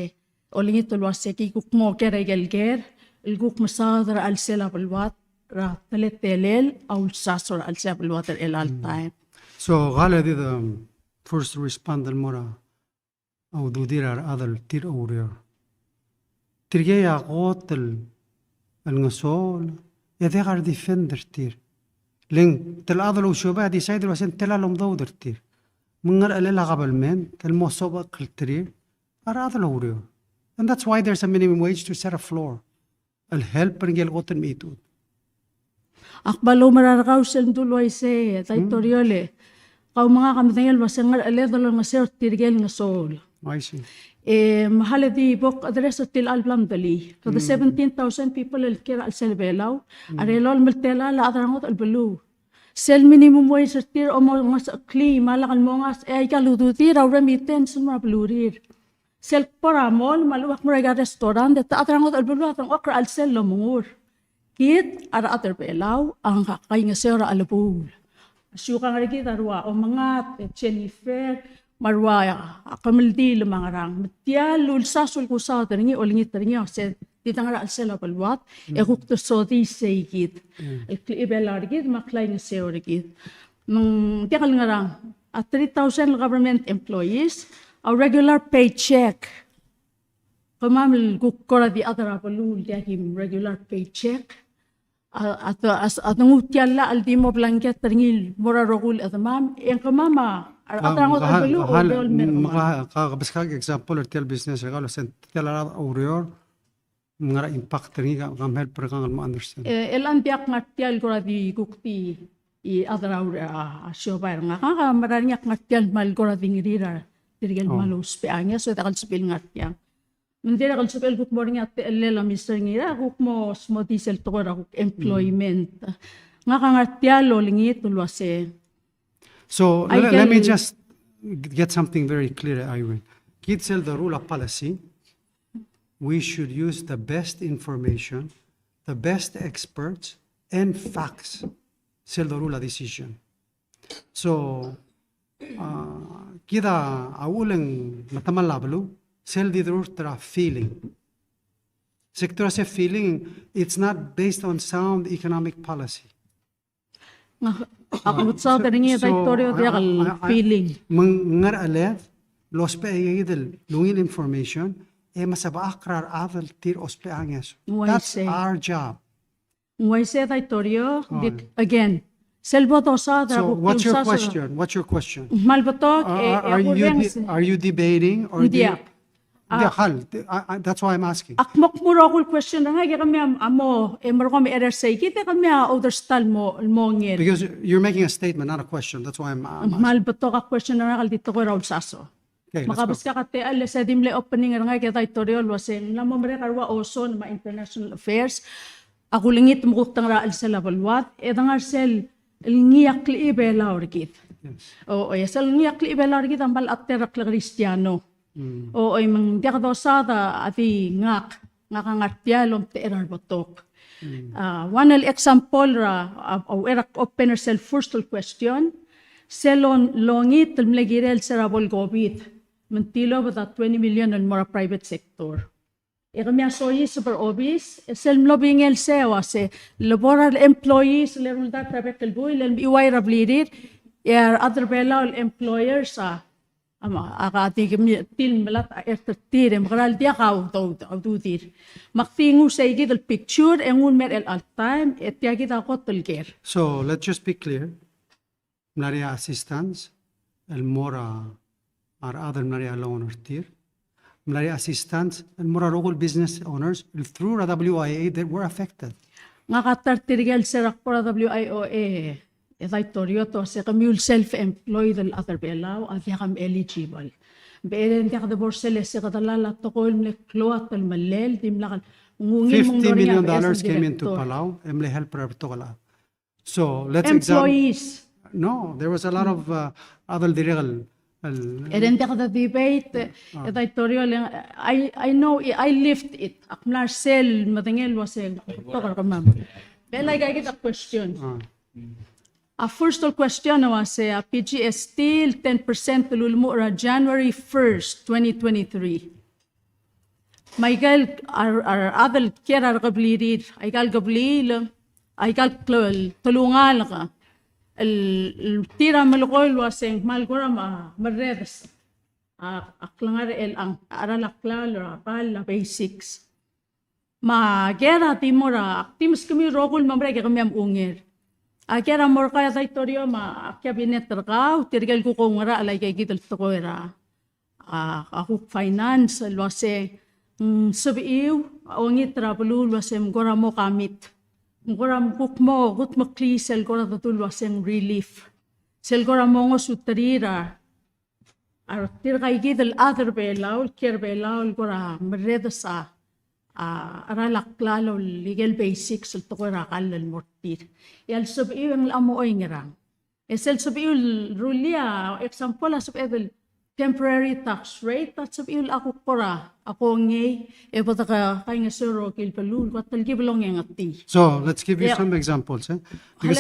olingit wase ki gukmo kere gelger il guk masada al selebelwa ra teletelel au sasor al selebelwa el al time. So غالي دي the first respond المرة أو دودير هذا التير أورير ترجع قاتل النصول يدغر ديفندر تير لين تلاذل وشوبا دي سايد وسن تلالم دودر تير من غير ألا قبل من المصوبة كالترير أراذل أورير and that's why there's a minimum wage to set a floor الهلب رجال قاتل ميتود Akbalo mararagaw sel dulway taitoriole. Kau mga kamatangel masangar aledol nga sir tirgel nga sol. I see. Mahal di bok adres til alblam dali. For the 17,000 people el kira al selbelaw. Arelol meltela la adrangot al belu. Sel minimum wage tir o mo mas kli malakal mo ngas ay kaludutir aw remittance mo blurir. Sel poramol maluwak mo restaurant at adrangot al belu atang okra al sel lo mungur. Kit ara ater pelaw ang kakay nga sera alabul. Asyuka nga rin arwa o mga Jennifer marwa kamildi mga rang. Matya lulsasul ko sa taringi o lingit taringi o se ditang ara alsela balwat e kukto so di seygit. Ibela rigid maklay nga sera rigid. Nung tiyakal nga rang at 3,000 government employees a regular paycheck. Kamamil kukora di atara balul diyakim regular paycheck. At nangutiyala al di mo blanket taringil mora rogul at mam en kamama atrangot albelu o beol merma بس كاك example ارتيال business regalo sen tela aurior ngara impact taringa gam help pergang mo understand elan biak ngatial gora di gukti I adraur a shobar nga ka maranya ngatial mal gora dingirira tirgel malus peanya so takal spil ngatiang Mendera kal sepel guk morning at elela mister ngira guk mo smo diesel to guk employment nga kangartialo lingit tulwase. So let me just get something very clear, Irene. Kitsel the rule of policy. We should use the best information, the best experts, and facts. Sell the rule of decision. So kita awulang matamalablo. Sell the rule feeling. Sector say feeling, it's not based on sound economic policy. Ako sa taringi tayo diakal feeling. Mengar alef, los peegidel lungin information, masaba akrar avel tir ospe anges. That's our job. Ngwaise tayo again. Selboto sa So what's your question? What's your question? Malbotok Are you debating or that's why I'm asking. Akmok mo rokul question na nga kami amo maro kami ersay kita kami understand mo ngin. Because you're making a statement, not a question. That's why I'm asking. Malbotok a question na nga dito ko Raul Saso. Okay, Makabas ka kate al sa dimle opening nga kita tutorial wasen na mo mere karwa oso na international affairs. Ako lingit mo kutang raal sa labalwat edang arsel ngiyak li ibela orgit. O yasal ngiyak li ibela orgit ang bal atter Kristiyano. O ay mang diakadosada ati ngak ngartialom te erar botok. One example ra o erak opener sel first question selon longit mlegirel serabol gobit mentilo bata 20 million on more private sector. Kami asoyi super obis sel lobbying el sewa se laboral employees leron da private kelboy len iway rablirir other belal employers ama akati kami til melat ertir magral dia kau tau dir maktingu say gid el picture engun mer el alt time etya kita ko tulger. So let's just be clear. Mlaria assistance el mora or other mlaria loan tir mlaria assistance el mora local business owners through WIA that were affected. Ngakatar tirgel serak por WIOA Etorio to se kami self-employed al other belaw at yakam eligible. Beelen tiyak de borsele se katalala to ko ilmle kloat al malel dimlakan $50 million came into Palau. Emle help to kala. So let's employees. No, there was a lot of other direct. And then the debate, editorial, I know, I lived it. Akmlar sel, matingel was a Then I get a question. First question was PGS still 10% tululmura January 1st, 2023. Michael, our other care gablirid, I gal gablil, I gal tulungal ka. El tira malukol waseng malgora maredes aklangar el ang aralaklal rapal la basics ma gera timora tims kami rokul mamre kami am unger gera mor kaya taitorio ma cabinet terkau tirgal ko ngara alay kay gital tokoira ako finance wase subiu ongi trabulu wase gora mo kamit Ngoram kukmo, gut makli sel gora tutulwa seng relief. Sel gora mongo sutarira. Ar tirga igidel other belaul, kier belaul gora mereda sa aralaklalo legal basics el tokora kalal mortir. Yal subiu ang amo oingerang. Esel subiu rulia example as evel temporary tax rate at sabiul ako kora ako ngay pataka kay nga suro kilpalul kwatal giblong yang ati. So let's give you some examples. Because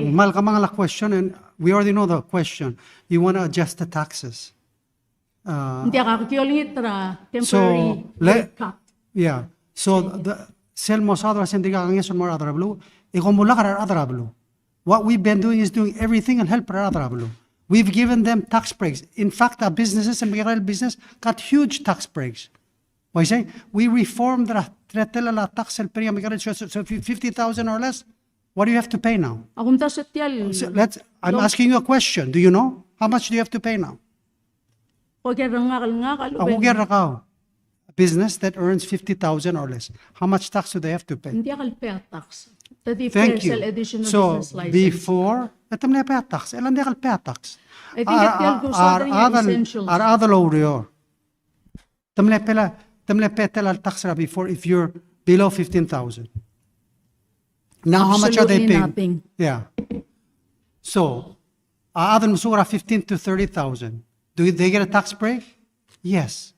mal ka mga question and we already know the question. You want to adjust the taxes. Hindi ako kiolitra temporary rate cut. Yeah. So the sel mo sa adra sendiga ang yeso mo adra blue. Ikomula ka adra blue. What we've been doing is doing everything and help adra blue. We've given them tax breaks. In fact, our businesses and Miguel business got huge tax breaks. Why say we reformed the tax so 50,000 or less. What do you have to pay now? I'm asking you a question. Do you know how much do you have to pay now? A business that earns 50,000 or less. How much tax do they have to pay? Thank you. So before, tax. Our other law, tax before if you're below 15,000. Now how much are they paying? Nothing. Yeah. So other musura 15 to 30,000. Do they get a tax break? Yes.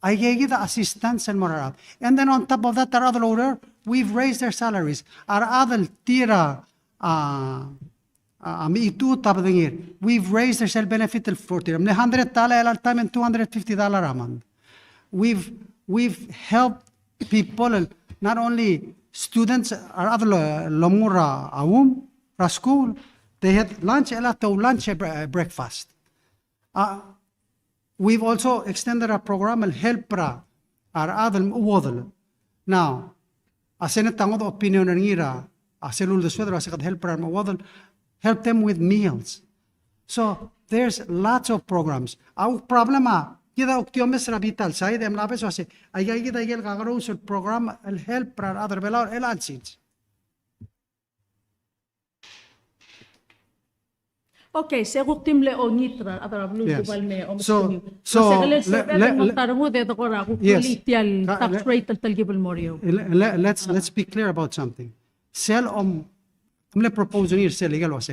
I gave the assistance and more. And then on top of that, our other order, we've raised their salaries. Our other tira, we've raised their self benefit till $40. $100 al time and $250 a month. We've helped people, not only students, our other lomura awum, ra school, they had lunch, breakfast. We've also extended our program and help our other wadal. Now, asenet tango the opinion ngira, aselul the sweater asekat help our wadal, help them with meals. So there's lots of programs. Our problema, kita uktiomes rabital side em lapes ase, ayay kita igel kagaro sul program el help our other belar el alsins. Okay, seguk tim le onitra atara blue Yes. global me o So tax rate talgibul morio. Let's be clear about something. Sell le proposal here sell legal was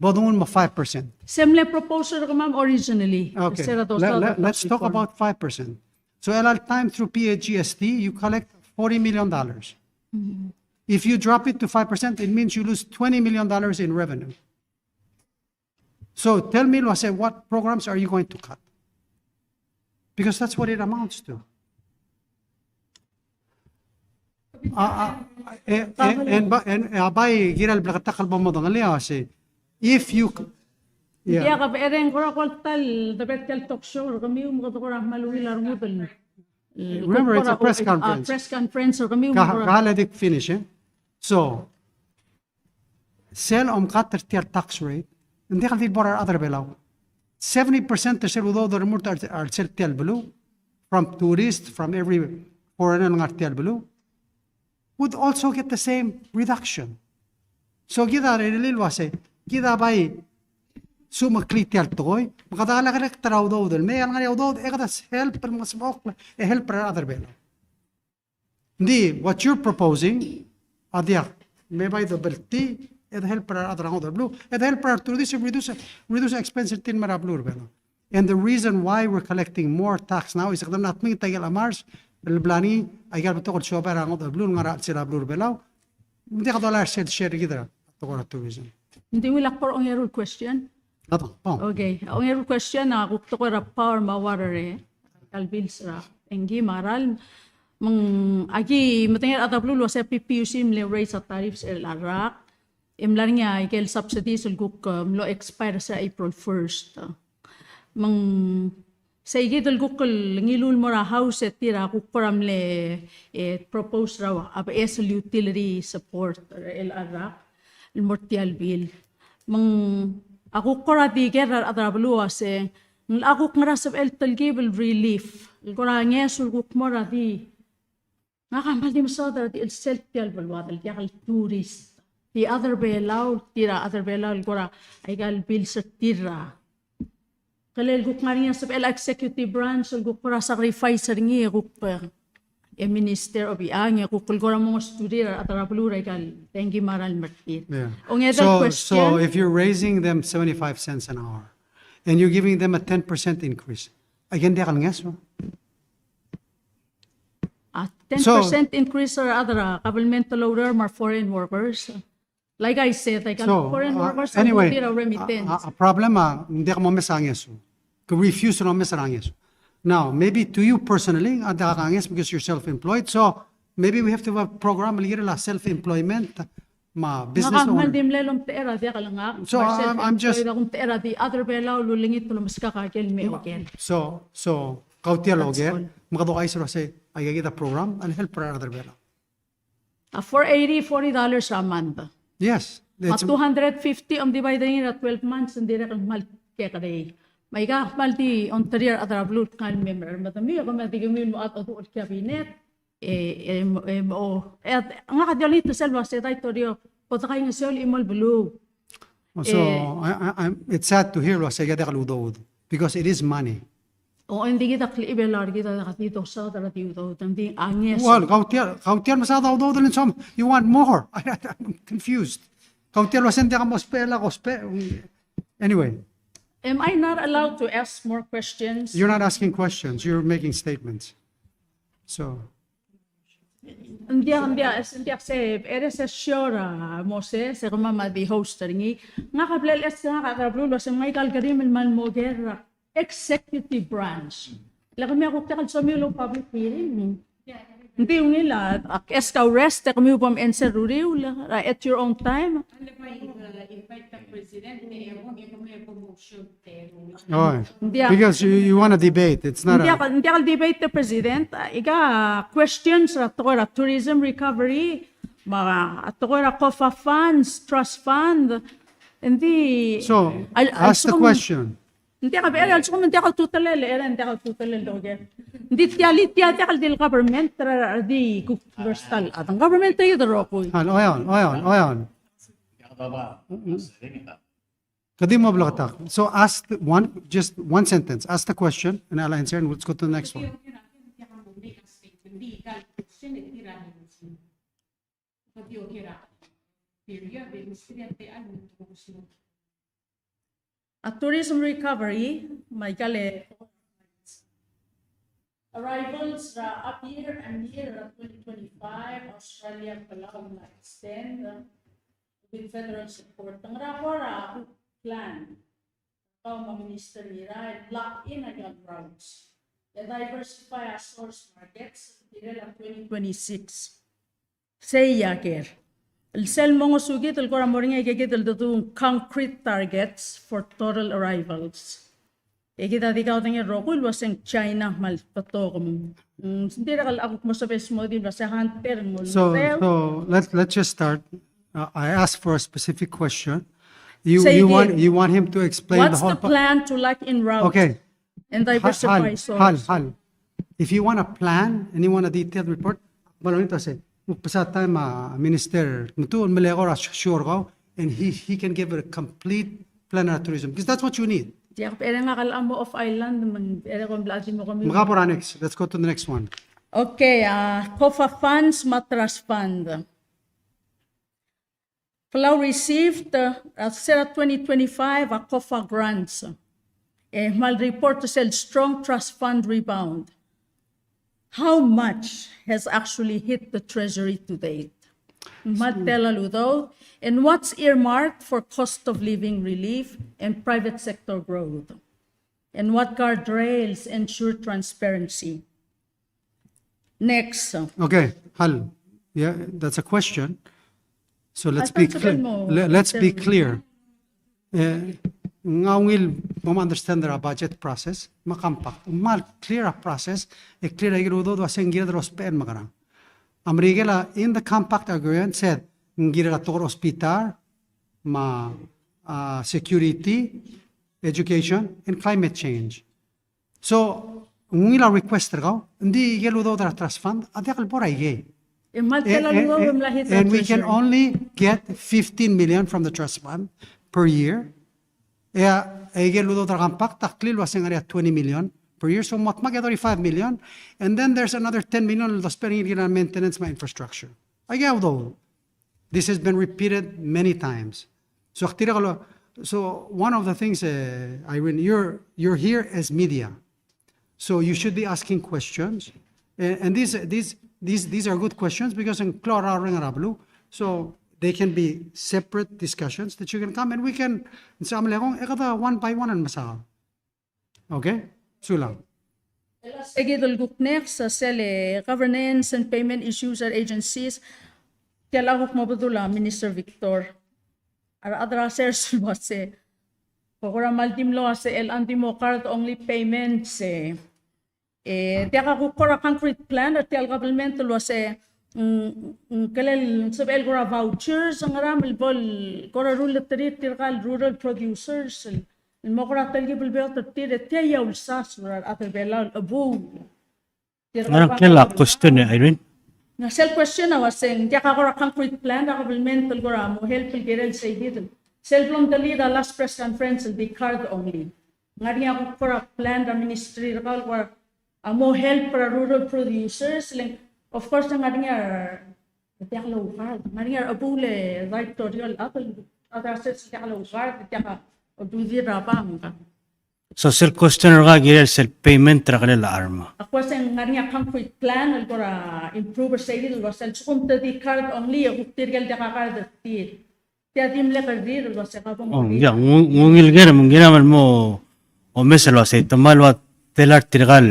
bodungun ma 5%. Semle proposal ma'am originally. Okay. Let's talk about 5%. So at all time through PAGST you collect $40 million. Mm-hmm. If you drop it to 5%, it means you lose $20 million in revenue. So tell me, what programs are you going to cut? Because that's what it amounts to. If you, remember, it's a press conference. Press conference or Finish. So, sell cut their tax rate. Hindi ka bora other below. 70% the share the remote are sell below from tourists, from every foreigner ng below would also get the same reduction. So kita really wase kita bay sumaklit yal toy makadala ka traw do may ang ngayon do help per mas help per other below. Hindi what you're proposing adya may by the belti it help para other other blue. It help para to reduce expense tin mara blue belo. And the reason why we're collecting more tax now is kadam nat mi tagal amars البلاني ايقال بتقول شو بقى عن other blue ngara sila blue belo. Hindi ka dollar share gidra to tourism. Hindi mo lakpor ang error question. Ato, po. Okay, ang error question na kung to ko ra power mawarare kalbils ra engi maral mang agi matingin at blue lo sa PPUC mle raise sa tariffs Iraq imlar nga ikel subsidies guk lo expire sa April 1st. Mang sa igidol gukol ngilul mo ra house at tira kukuram le propose raw ab ESL utility support Iraq mortial bill mang ako kora di gerar adrablu ase ako ngrasab el talgibel relief kora ngesul guk mo ra di nakamal di masada di el seltial balwadal yakal tourist the other belaw tira other belaw kora aigal bill sa tira kalel guk ngariya sab el executive branch guk kora sacrifice ringi guk minister of iang guk kora mo studira adrablu aigal tengi maral martir Yeah. ong other So question if you're raising them 75 cents an hour and you're giving them a 10% increase, again, they can guess. 10% increase or other governmental order more foreign workers. Like I said, like foreign workers anyway, are remittance. a problema, hindi ka mamesangyeso. Refuse na mamesangyeso. Now, maybe to you personally, ada ka angyes because you're self-employed. So maybe we have to have a program la self-employment, business owner. Nakamandim lelong teera di kalanga. So, I'm just- kung teera di other belaw lulingit tulong mas kakagel me again. So kautiya That's loger, all. makadokay sila say, I get a program and help para other bela. $40 a month. Yes. At 250 divide nila 12 months hindi na kang mal kaya kaday. May ka malti on career at blue kan member. Matami ako matigamin mo at adult cabinet. Ang akadalito selva sa territorio potakay nga sol imol blue. So it's sad to hear say get because it is money. O hindi kita klibelar kita nakatito sa taratito hindi angyes. Well, kautiya masada udo din som. You want more? I'm confused. Kautiya lo sente ka mo spela ko Anyway, Am I not allowed to ask more questions? you're not asking questions. You're making statements. So Hindi say eres sure Mose sa mama di host ringi nga kablel es nga kablulo sa may kalgarim man mo guerra executive branch. Lagam ako takal sa milo public hearing. Hindi yung nila es ka rest kami upam enser ruriw at your own time. because you want to debate. It's not Hindi ako debate the president. Iga questions ra tourism recovery, mga atokora COFA funds, trust fund. Hindi. So ask the question. Hindi ako beral so hindi ako tutalel doge. Hindi tiya del government tra di kurstal at ang government tayo daro ko. Oyan. Kadi mo blakatak. So ask just one sentence. Ask the question and I'll answer and let's go to the next one. At tourism recovery, may kale arrivals up year and year 2025 Australia Palau na extend with federal support. Ang rapora plan mga minister nila lock in agad routes. Diversify our source markets until 2026. Say yaker. Sel mga sugit el kora moringa ikikit el tutong concrete targets for total arrivals. Ikita dikaw tingi rokul waseng China mal pato kum. Hindi rakal ako mo sa mo din sa hunter mo. So let's just start. I asked for a specific question. You want him to explain What's the whole the plan to lock in routes Okay. and diversify source? Hal. If you want a plan and you want a detailed report, balo nito say, magpasa tayo minister, mutuon maleko sure ko, and he can give a complete plan of tourism because that's what you need. Diyak pero nga kalam mo off island man pero kung blati mo kami. Makapura next. Let's go to the next one. Okay, COFA funds, matras fund. Palau received, Sera 2025, a COFA grants. Mal report to sell strong trust fund rebound. How much has actually hit the treasury to date? Matela Ludo, and what's earmarked for cost of living relief and private sector growth? And what guardrails ensure transparency? Next. Okay, Hal, yeah, that's a question. So let's be Responsible clear. mo, Let's be Mr. clear. Ngawil, mom understand the budget process, makampak. Mal clear a process, a clear a girudo do asengir the rospen magarang. Amrigela in the compact agreement said ngira tor hospital, ma security, education, and climate change. So ngila request go, ndi geludo the trust fund, adekal bora ige. And We can only get 15 million from the trust fund per year. Was 20 million per year. So mat 35 million. And then there's another 10 million the spending in maintenance my infrastructure. This has been repeated many times. So one of the things, Irene, you're here as media. So you should be asking questions. And these are good questions because in so they can be separate discussions that you can come and we can one by one and masal. Okay? Sulang. Egidol guknek sa sele governance and payment issues at agencies. Tialahok mabudula, Minister Victor. Ara adrasers se pagora maldim lo se el antimo card only payments tiaka kukora concrete plan at tial government lo se kalel sabel gora vouchers ang aram bol gora rural rural producers المقرأ تلقي بالبيض تطير تيا والساس أثر بلال أبو. أنا كلا question Irene. Nasel question I was saying dia kagora concrete plan da governmental gora mo help gerel say did. Self long the leader last press conference will be card only. Ngari ako for a plan da ministry rakal gora mo help para rural producers like of course ngari dia kalo card. Ngari abule right to real other assets dia kalo card dia So sel question raga girel sel payment rakale la arma. Ako sa ngariya concrete plan algora improve sa idil was sel sumta di card only uktirgal da card tir. Tiya dim le kardir was sa kapong. Oh ya ngungil gera mungira mal mo o meselo sa tomal wa telar tirgal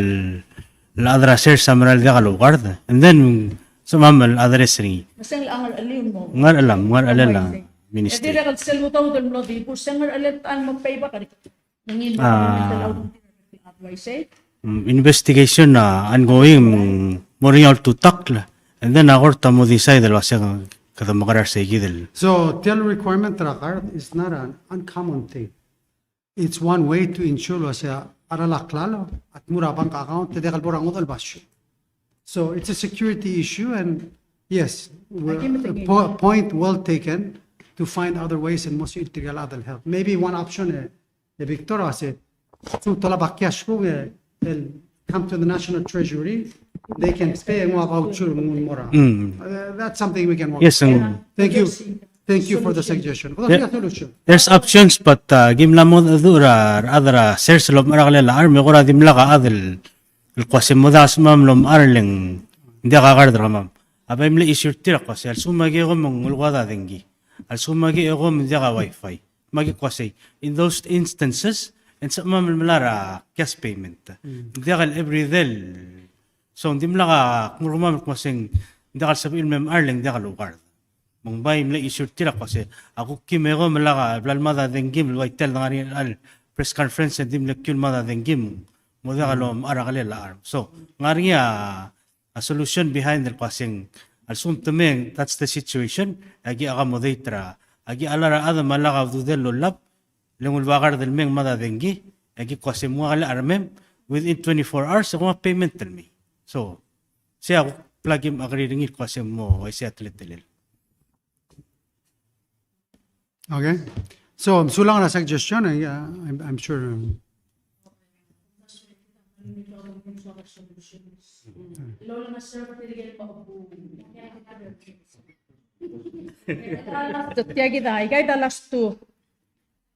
la adraser samral da galo guarda and then sumamal addressing. Masang ang alin mo. Ngar alala. Ministry. Edi regal sel mo taw dal no di po sangar alet an magpay ba kari. Nangil investigation na ongoing morial to tackle and then agorta mo decide lo asa kada magarar sa igidel. So tell requirement tracker is not an uncommon thing. It's one way to ensure lo sa arala klalo at murabang ka account te degal borang udal basyo. So it's a security issue and yes, point well taken. To find other ways and most integral other help. Maybe one option, Victor said, to cash come to the National Treasury, they can pay more voucher more. That's something we can work. Yes, Thank you for the suggestion. There's options, but gimla mo dura other sales lom arakle la army gora dimla ka adel el qasim modas mam lom arling hindi ka gardra mam. Abay mli issue tira qas el sumagi go mong ulwada dengi. Al sumagi ego mdiga wifi magi kwasay in those instances and sa mamlara cash payment mdiga every del so ndim laga ngurumam kwasing mdiga sabil mem arling mdiga lugar mong bay mla issue tira kwase ako kimego mlaga blal mada dengim waitel ngari al press conference ndim lekul mada dengim mdiga lom aragale la arm so ngari a solution behind the kwasing Alsum temeng, that's the situation. Agi aga moditra. Agi alara ada malaga dudelo lab. Lengul bagar del meng mada dengi. Agi kwase muagala armem. Within 24 hours, ako payment tell me. So, siya plug him agri ringit kwase mo. Ay siya tletelil. Okay. So, sulang na suggestion. I'm sure. Tiagida, ikay da last two.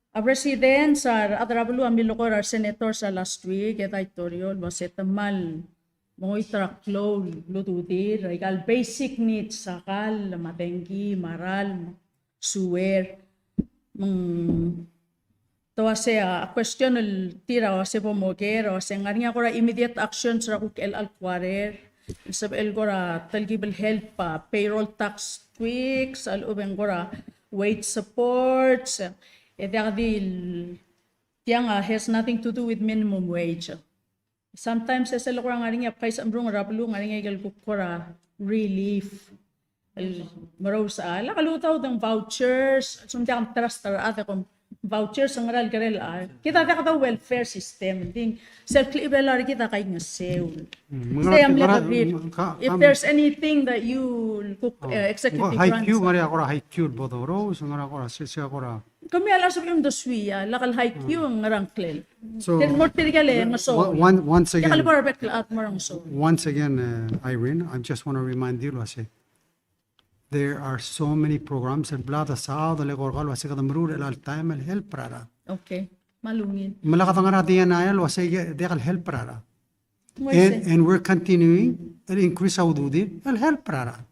A president sa atrabulu amilokor ar senator sa last week eta itoriol basetamal mo itraklo lutudir igal basic needs sakal matengi maral suwer to ase a question el tira o ase pomoger o ase ngaringa kora immediate actions ra kuk el alquarer sab el gora talgibel help pa payroll tax tweaks al uben gora wage supports tiang has nothing to do with minimum wage. Sometimes sa lokora ngaringa pais amrong raplu ngaringa igal kukora relief. Maraw sa ala kalutaw ng vouchers sumti ang trust ate kung vouchers ang ral karel kita ta welfare system ding self cleaver kita kay nga seul. If there's anything that you executive high Q grants ngari akora high Q bodoro ngara akora sisi akora. kami alas yung doswiya lakal high Q ang ngarang klel. So Then more tigale nga so. once again, Once Irene, I just want to remind you, there are so many programs and blada sa the legorgal was the mrur el time el help rara. Okay, malungin. Malakatangara diyan ayal was they help rara. And we're continuing and increase aududi el help rara.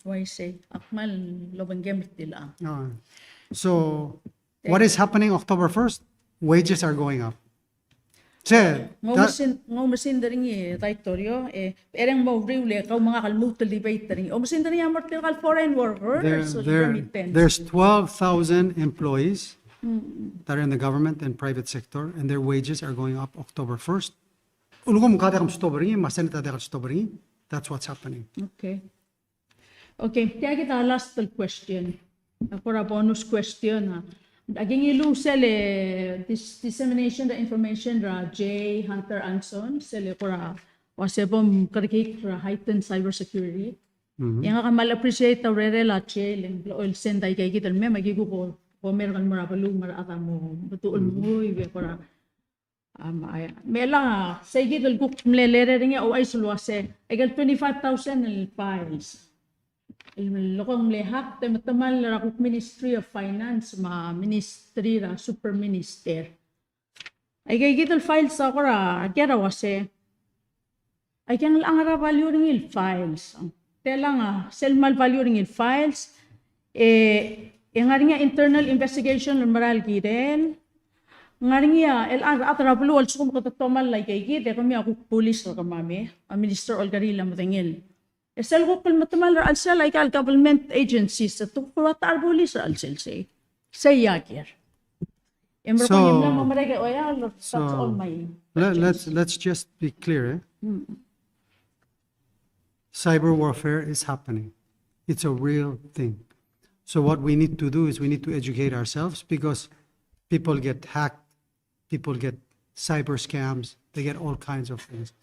Why say akmal lobang gamit nila. So what is happening October 1st? Wages are going up. Ngomasin daring territorio ereng mo riule ka mga kalmutal debate daring omasin daring amor kal foreign workers There's 12,000 employees that are in the government and private sector, and their wages are going up October 1st. That's what's happening. Okay. Okay, kaya kita last question. Ako bonus question Aging ilusel dissemination the information ra J. Hunter Anson sele kora wasebom karikik ra heightened cybersecurity. Yang akan mal-appreciate taurere la che leng oil send ay kay kita me magigo ko meron marabalu marata mo betul mo ibe kora mela say gidel guk mlelere ringa o ay sulwase egal 25,000 files. Lokong lehak tematamal rakuk Ministry of Finance ma ministry ra super minister ay kay gital files sa kora kaya wase ay kang lang ra value ring files tela sel mal value ring files nga internal investigation maral giden ngaringa el atrablu al sukum katatomal lay kay gide kami ako police ra kamami a minister olgarila matengel Esel ko kung matamal ra alsel ay kal government agencies sa tukwa tarbulis ra alsel say yakir. Let's just be clear. Cyber warfare is happening. It's a real thing. So what we need to do is we need to educate ourselves because people get hacked, people get cyber scams, they get all kinds of things.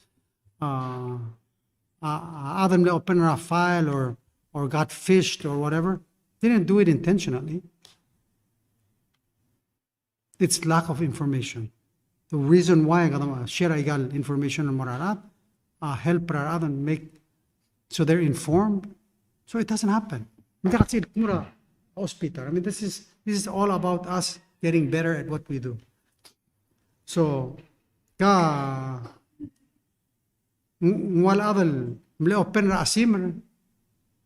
Adam opened a file or got phished or whatever, didn't do it intentionally. It's lack of information. The reason why I share information on Morarat, help Morarat and make so they're informed, so it doesn't happen. Hospital. I mean, this is all about us getting better at what we do. So, wala adal mle open ra asim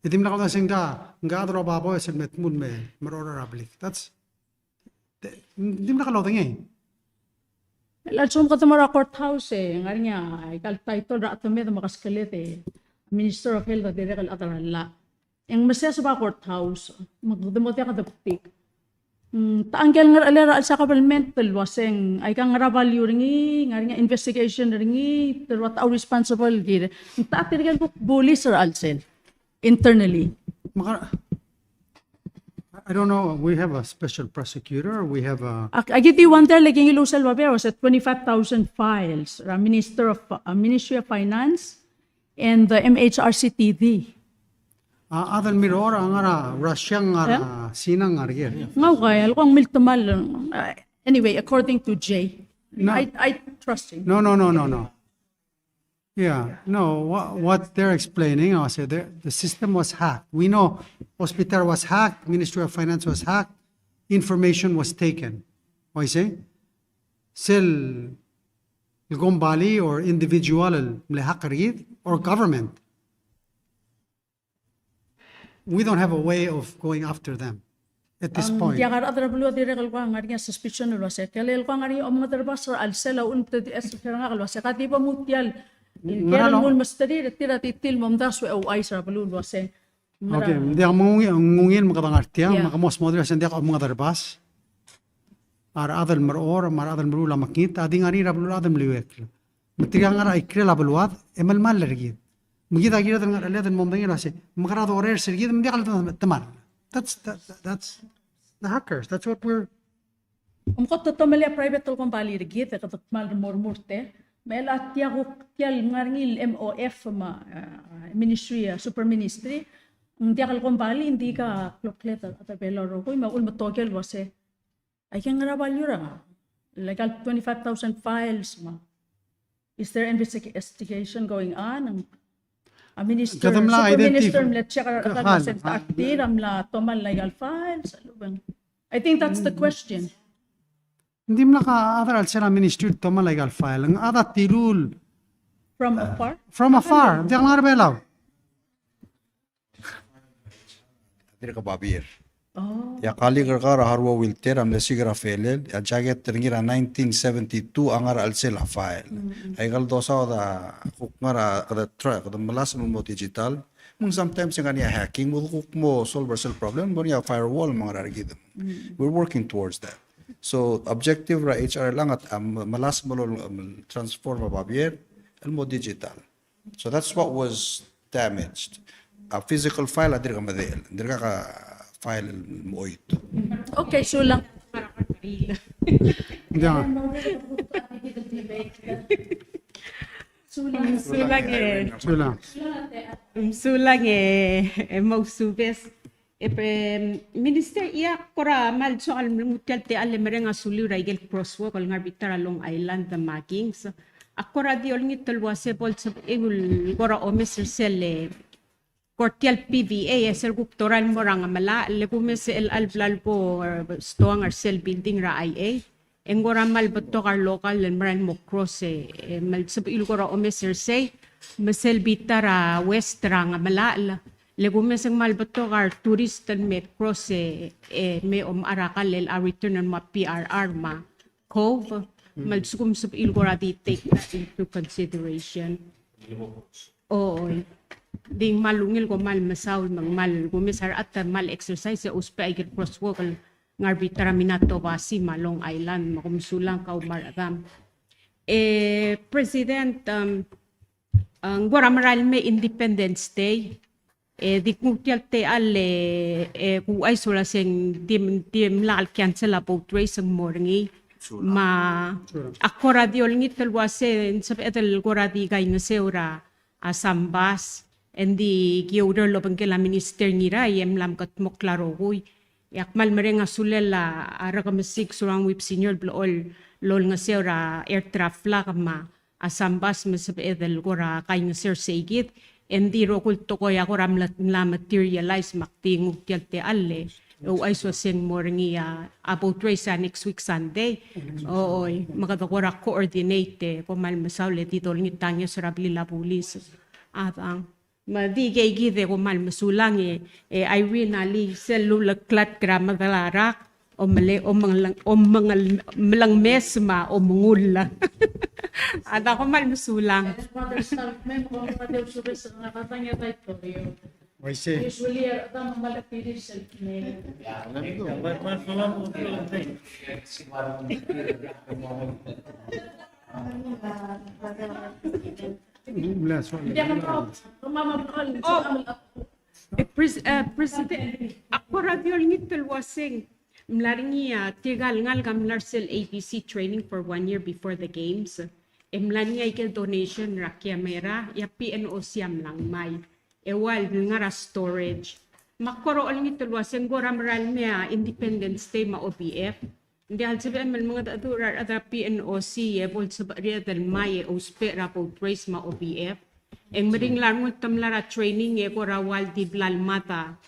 idim la kada singa ngadro babo es metmun me marora rablik that's dim la kalo tingi la chum ka tamara courthouse ngarinya ay kal title ra atme da makaskalete Minister of Health dire kal atarala yang masya sa courthouse magdemo ta ka daptik taangkel ngar alera sa governmental waseng ay kang value ringi ngaringa investigation ringi what are responsible gid ta tirgan ko police or alsel internally I don't know, we have a special prosecutor, we have a agiti one there like yung ilusal wabe was at 25,000 files Ministry of Finance and the MHRCTV. Adal mirora ngara Russian ngara sinang ngara. Ngau kaya alkong miltamal. Anyway, according to Jay, I trust him. No. Yeah, no, what they're explaining, I said, the system was hacked. We know Hospital was hacked, Ministry of Finance was hacked, information was taken. I say, sell القنبالي or individual الملحق ريد or government. We don't have a way of going after them at this point. Dia kar adra bulu dire kal kwang ngari suspicion lo se kale kwang ngari om ngadar basra al sela unta di es kara ngal se kati pa mutial kaya mul mastari tira titil mom das we o aisra bulu lo se. Okay, hindi ako ngungin makadangartiya, Yeah. makamos model sa hindi ako mga darbas. Ar adal maror, mar adal maru la makita, adi ngari rablu adal mliwek. Matiga ngara ikre la balwad, emal mal lergid. Magita gira dan ngara ledan mom dangin rase, makarado orer sergid, hindi akal tamal. That's the hackers. That's what we're. Ko to mali private tol kong bali rigit ka to mal murmurte. Mel atya ko kyal ngarngil MOF ma ministry super ministry. Hindi akal kong bali hindi ka kloklet at beloro ko ma ulma togel wase. Ay kang rabalyura. Like 25,000 files ma. Is there investigation going on? A minister, Kadam la super identity- minister, let's check our active, la tomal legal files. I think that's the question. Hindi mo ka other al sila ministry to legal file. Ang ada tirul From afar? from afar. Hindi ako ngarbelaw. Dire ka babir. Oh. Ya kali gargara harwa wilter am lesigra felel ya jaget teringira 1972 angar alsel file. Ay gal dosa da kukmara kada tra kada malas mo digital. Mung sometimes yung kanya hacking mo kuk mo solve ourselves problem mo ya firewall mga rarigid. We're working towards that. So objective ra HR lang at malas mo transform babir el mo digital. So that's what was damaged. A physical file adir ka madel. Dir ka file mo ito. Okay, so lang. Hindi ako. Sulang Sula. sulang mausubes minister iya kora mal so al mutel te al merenga sulu raigel crosswalk al ngarbiter along island the markings akora di ol ngitel wase bol sa egul kora o mr selle kortial PVA es el guptoral morang mala le kumes el alblal po stoang ar cell building ra IA engora mal beto kar local len maran mo cross mal sab il kora o mr say mesel bitara west ra mala le kumes ang mal beto kar tourist met cross me arakal el a return ma PRR ma cove mal sukum sab il kora di take that into consideration. Oo. Ding malungil ko mal masaw mal gumisar at mal exercise sa uspe ay crosswalk ngarbitra minato basi malong island makumsulang ka umaram president ang goramaral me Independence Day di kutial te ale ku ay sula sing dim lal cancel about race ang morngi ma akora di ol ngitel wase sa etel goradi kay ngaseura asambas endi giodor lo bangkela minister ngira yem lam kat mo klaro huy yakmal merenga sulela ara kamasik surang wip senior blol lol nga sera air traffic ma asambas mesep edel gora kay nga ser segit endi ro kulto ko ya ram la materialize makting te alle o ay so sen morngia about race next week Sunday oy makadakora coordinate ko mal masawle dito ngitanya sa rabli la pulis atang di kay gide ko mal masulang Irene ali selula klat grama dalara o mali o mga melang mesma o mungula ada ko mal masulang Usually, tama malapit sa President, ako radio ngitel wasing mlaringia tigal ngal gamlarsel ABC training for 1 year before the games. Mlaringia ikel donation rakia mera ya PNO siam lang may. Ewal ngara storage. Makoro ngitel wasing goram mea Independence Day ma OPF. Hindi hal sabi man mga dadurar at PNOC bol sa ria del May uspe rapo trace ma OBF. Eng maring larmo tamlara training ko rawal di blalmata.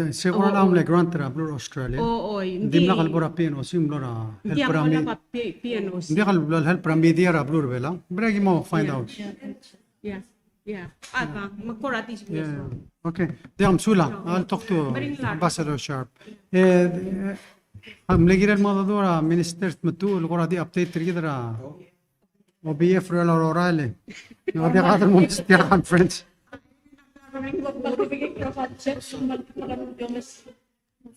Siguro lang like grant ra blur Australia. Oo, Hindi na kalbura PNO sim blura Hindi help ako ra wala mi. pa PNOC. Hindi kalbura help ra media ra blur bela. Bragi mo find out. Yeah. Ata, magkorati siya. Yeah. Okay. Diam sula. I'll talk to Ambassador Sharp. هم لقينا الموضوع ministers متو القرى دي update كده OBF ولا رورالي. ودي قادر مو مستير conference.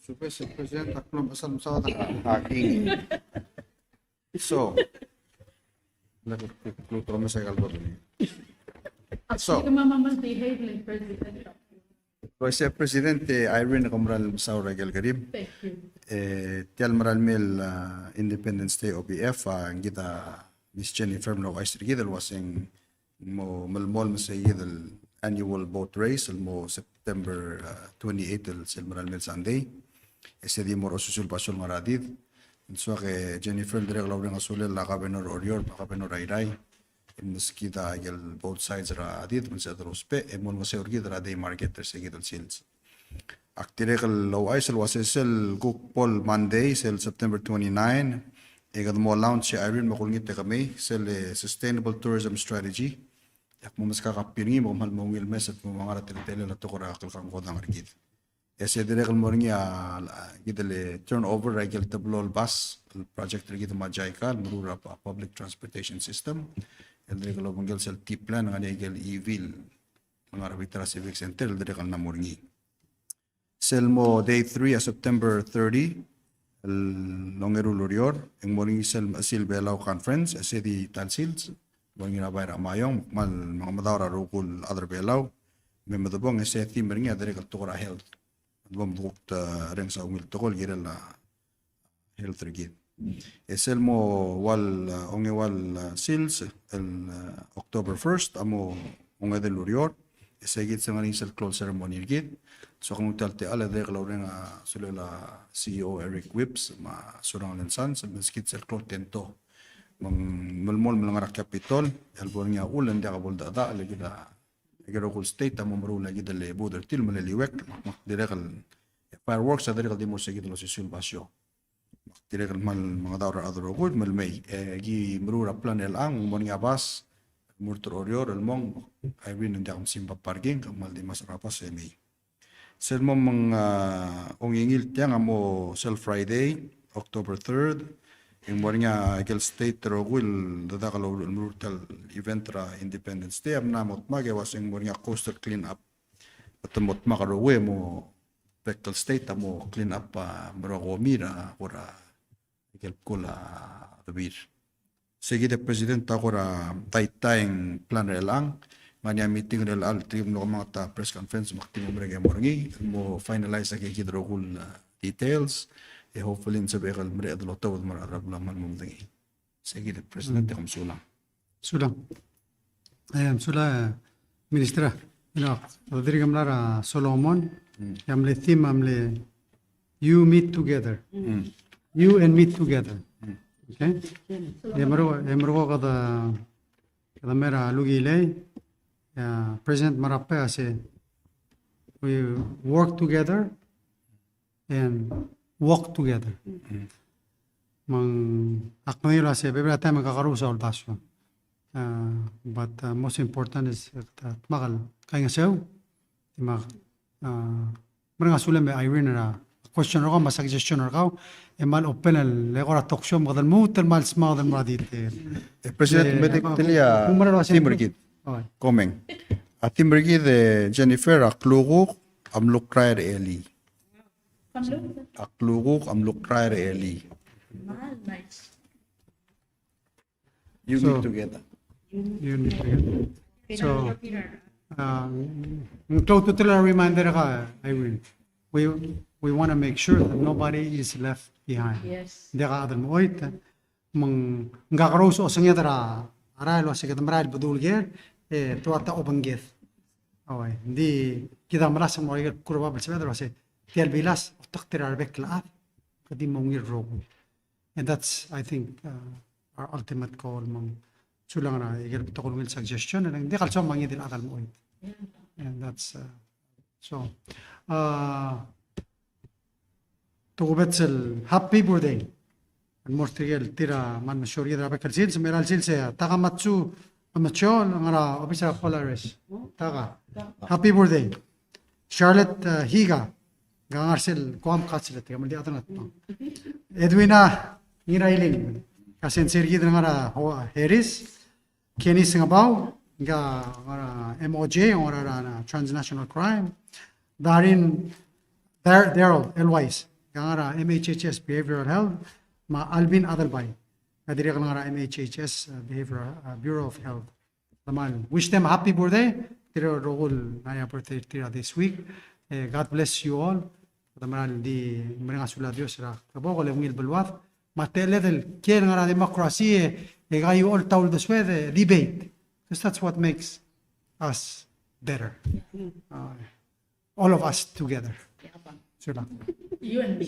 Super President, ako asal masawat hacking. So, nagkukluto mo sa kalbo ni. So, Vice Presidente Irene Comral Saura Gelgarib. Thank you. Tial Maral Mil Independence Day OBF ang kita Miss Jennifer no Vice Gidel wasing mo malmol mo sa gidel annual boat race mo September 28 el sil Maral Mil Sunday. Ese di mo rosusul pasul maradid. So ke Jennifer direk law ng asulel la kabenor orior pa kabenor rairay. Imus kita gel both sides ra adid mo sa drospe emol mo sa orgid ra day marketer sa gidel sales. Aktirek law ay sel wasel cook Paul Monday sel September 29. Egad mo launch si Irene makulngit kami sel sustainable tourism strategy. Yak mo mas kakapiringi mo mahal mo wilmes at mo mga ratil-tele na to kora kalkang kodang argid. Ese direk mo ringi gidel turnover regular tablol bus project ringi to majaykal murura pa public transportation system. El direk lo mangel sel tiplan nga egel evil mga rabitra civic center el direk na moringi. Selmo day 3 September 30 el longeru lorior en moringi sel asil Palau conference ese di tansils moringi na bayra mayong mal mga madawra rukul other Palau may madabong ese theme ringi direk tukura health. Bom dukt reng sa umil tokol gira la health rigid. Esel mo wal onge wal sils el October 1st amo onge del lurior esegit sa ngani sel close ceremony rigid. So kung talte ala de glaw reng sulela CEO Eric Whips ma surang lensan sa skit sel close tento mang malmol mga capitol el bornya ulan da kabol da legida Gerokul state amo marula gida le border til maliliwek direkal fireworks direkal di mo sa gida lo sisul basyo direkal mal mga dawra adro good mal may gi marura plan el ang mo nga bas murtor orior el mong Irene ndam simba parking mal di masrapas may sel mo mga ongingil tiang amo sel Friday October 3rd yung mo nga Eagle State Rogul dadakalo brutal event ra Independence Day am namot magawas yung mo nga coastal clean up patamot makarowe mo Eagle State amo clean up marago mira ora Eagle kula tabir sige president akora taytayng plan lang manya meeting rel al team no mga press conference maktim mo rega mo finalize sa kidrogul details hopefully in sabi kal mre adlo tawad mar arab laman mo dingi sige presidente kom sulang sula ministra dirigam lara Solomon yamle theme amle you meet together you and meet together okay emro kada mera lugile president marape ase we work together and walk together. Mang aknila se bebra time kakarusa ol basyo. But most important is that magal kaya sew. Mag mga sulam Irene ra question ro ma suggestion ro emal open el legora talk show magal mutel mal sma del madit. President medik telia timbergid. Coming. A timbergid Jennifer aklugo amluk kraer eli. Akluguk amluk kraer eli. Nice. You meet together. So, to tell a reminder ka, Irene, we want to make sure that nobody is left behind. Yes. Hindi ka adal mo, oit, ngakaroso o sangya dara, aral o sige tamral budul ger, tuwata open geth. Okay, hindi kita merasa mo ay kurba bersebeda kasi tial bilas taktir arbek laat kadi mongir rogo And that's, I think, our ultimate goal. Mang sulang na igil tulungin suggestion and hindi kalso mangi din akal mo. And that's so. Tugubetsel happy birthday. And more tira man masyur yedra bekalsil semeral sil se takamatsu amachol ngara officer Polaris. Taka. Happy birthday. Charlotte Higa. Gangarsel kuam katsilet kamali atanat. Edwina Ngirailing. Kasen sirgi ngara Harris. Kenny Singapore. Ngara MOJ ngara transnational crime. Darin Daryl Elwise. Ngara MHHS behavioral health. Ma Alvin Adalbay. Kadiri ngara MHHS behavioral Bureau of Health. Laman wish them happy birthday. Tira role naya birthday tira this week. God bless you all. Daman di mga sula Dios ra. Kabo ko lewil belwat. Matele del kiel ngara democracy gayu all taul the swede debate. Because that's what makes us better. All of us together. Sula. You and me.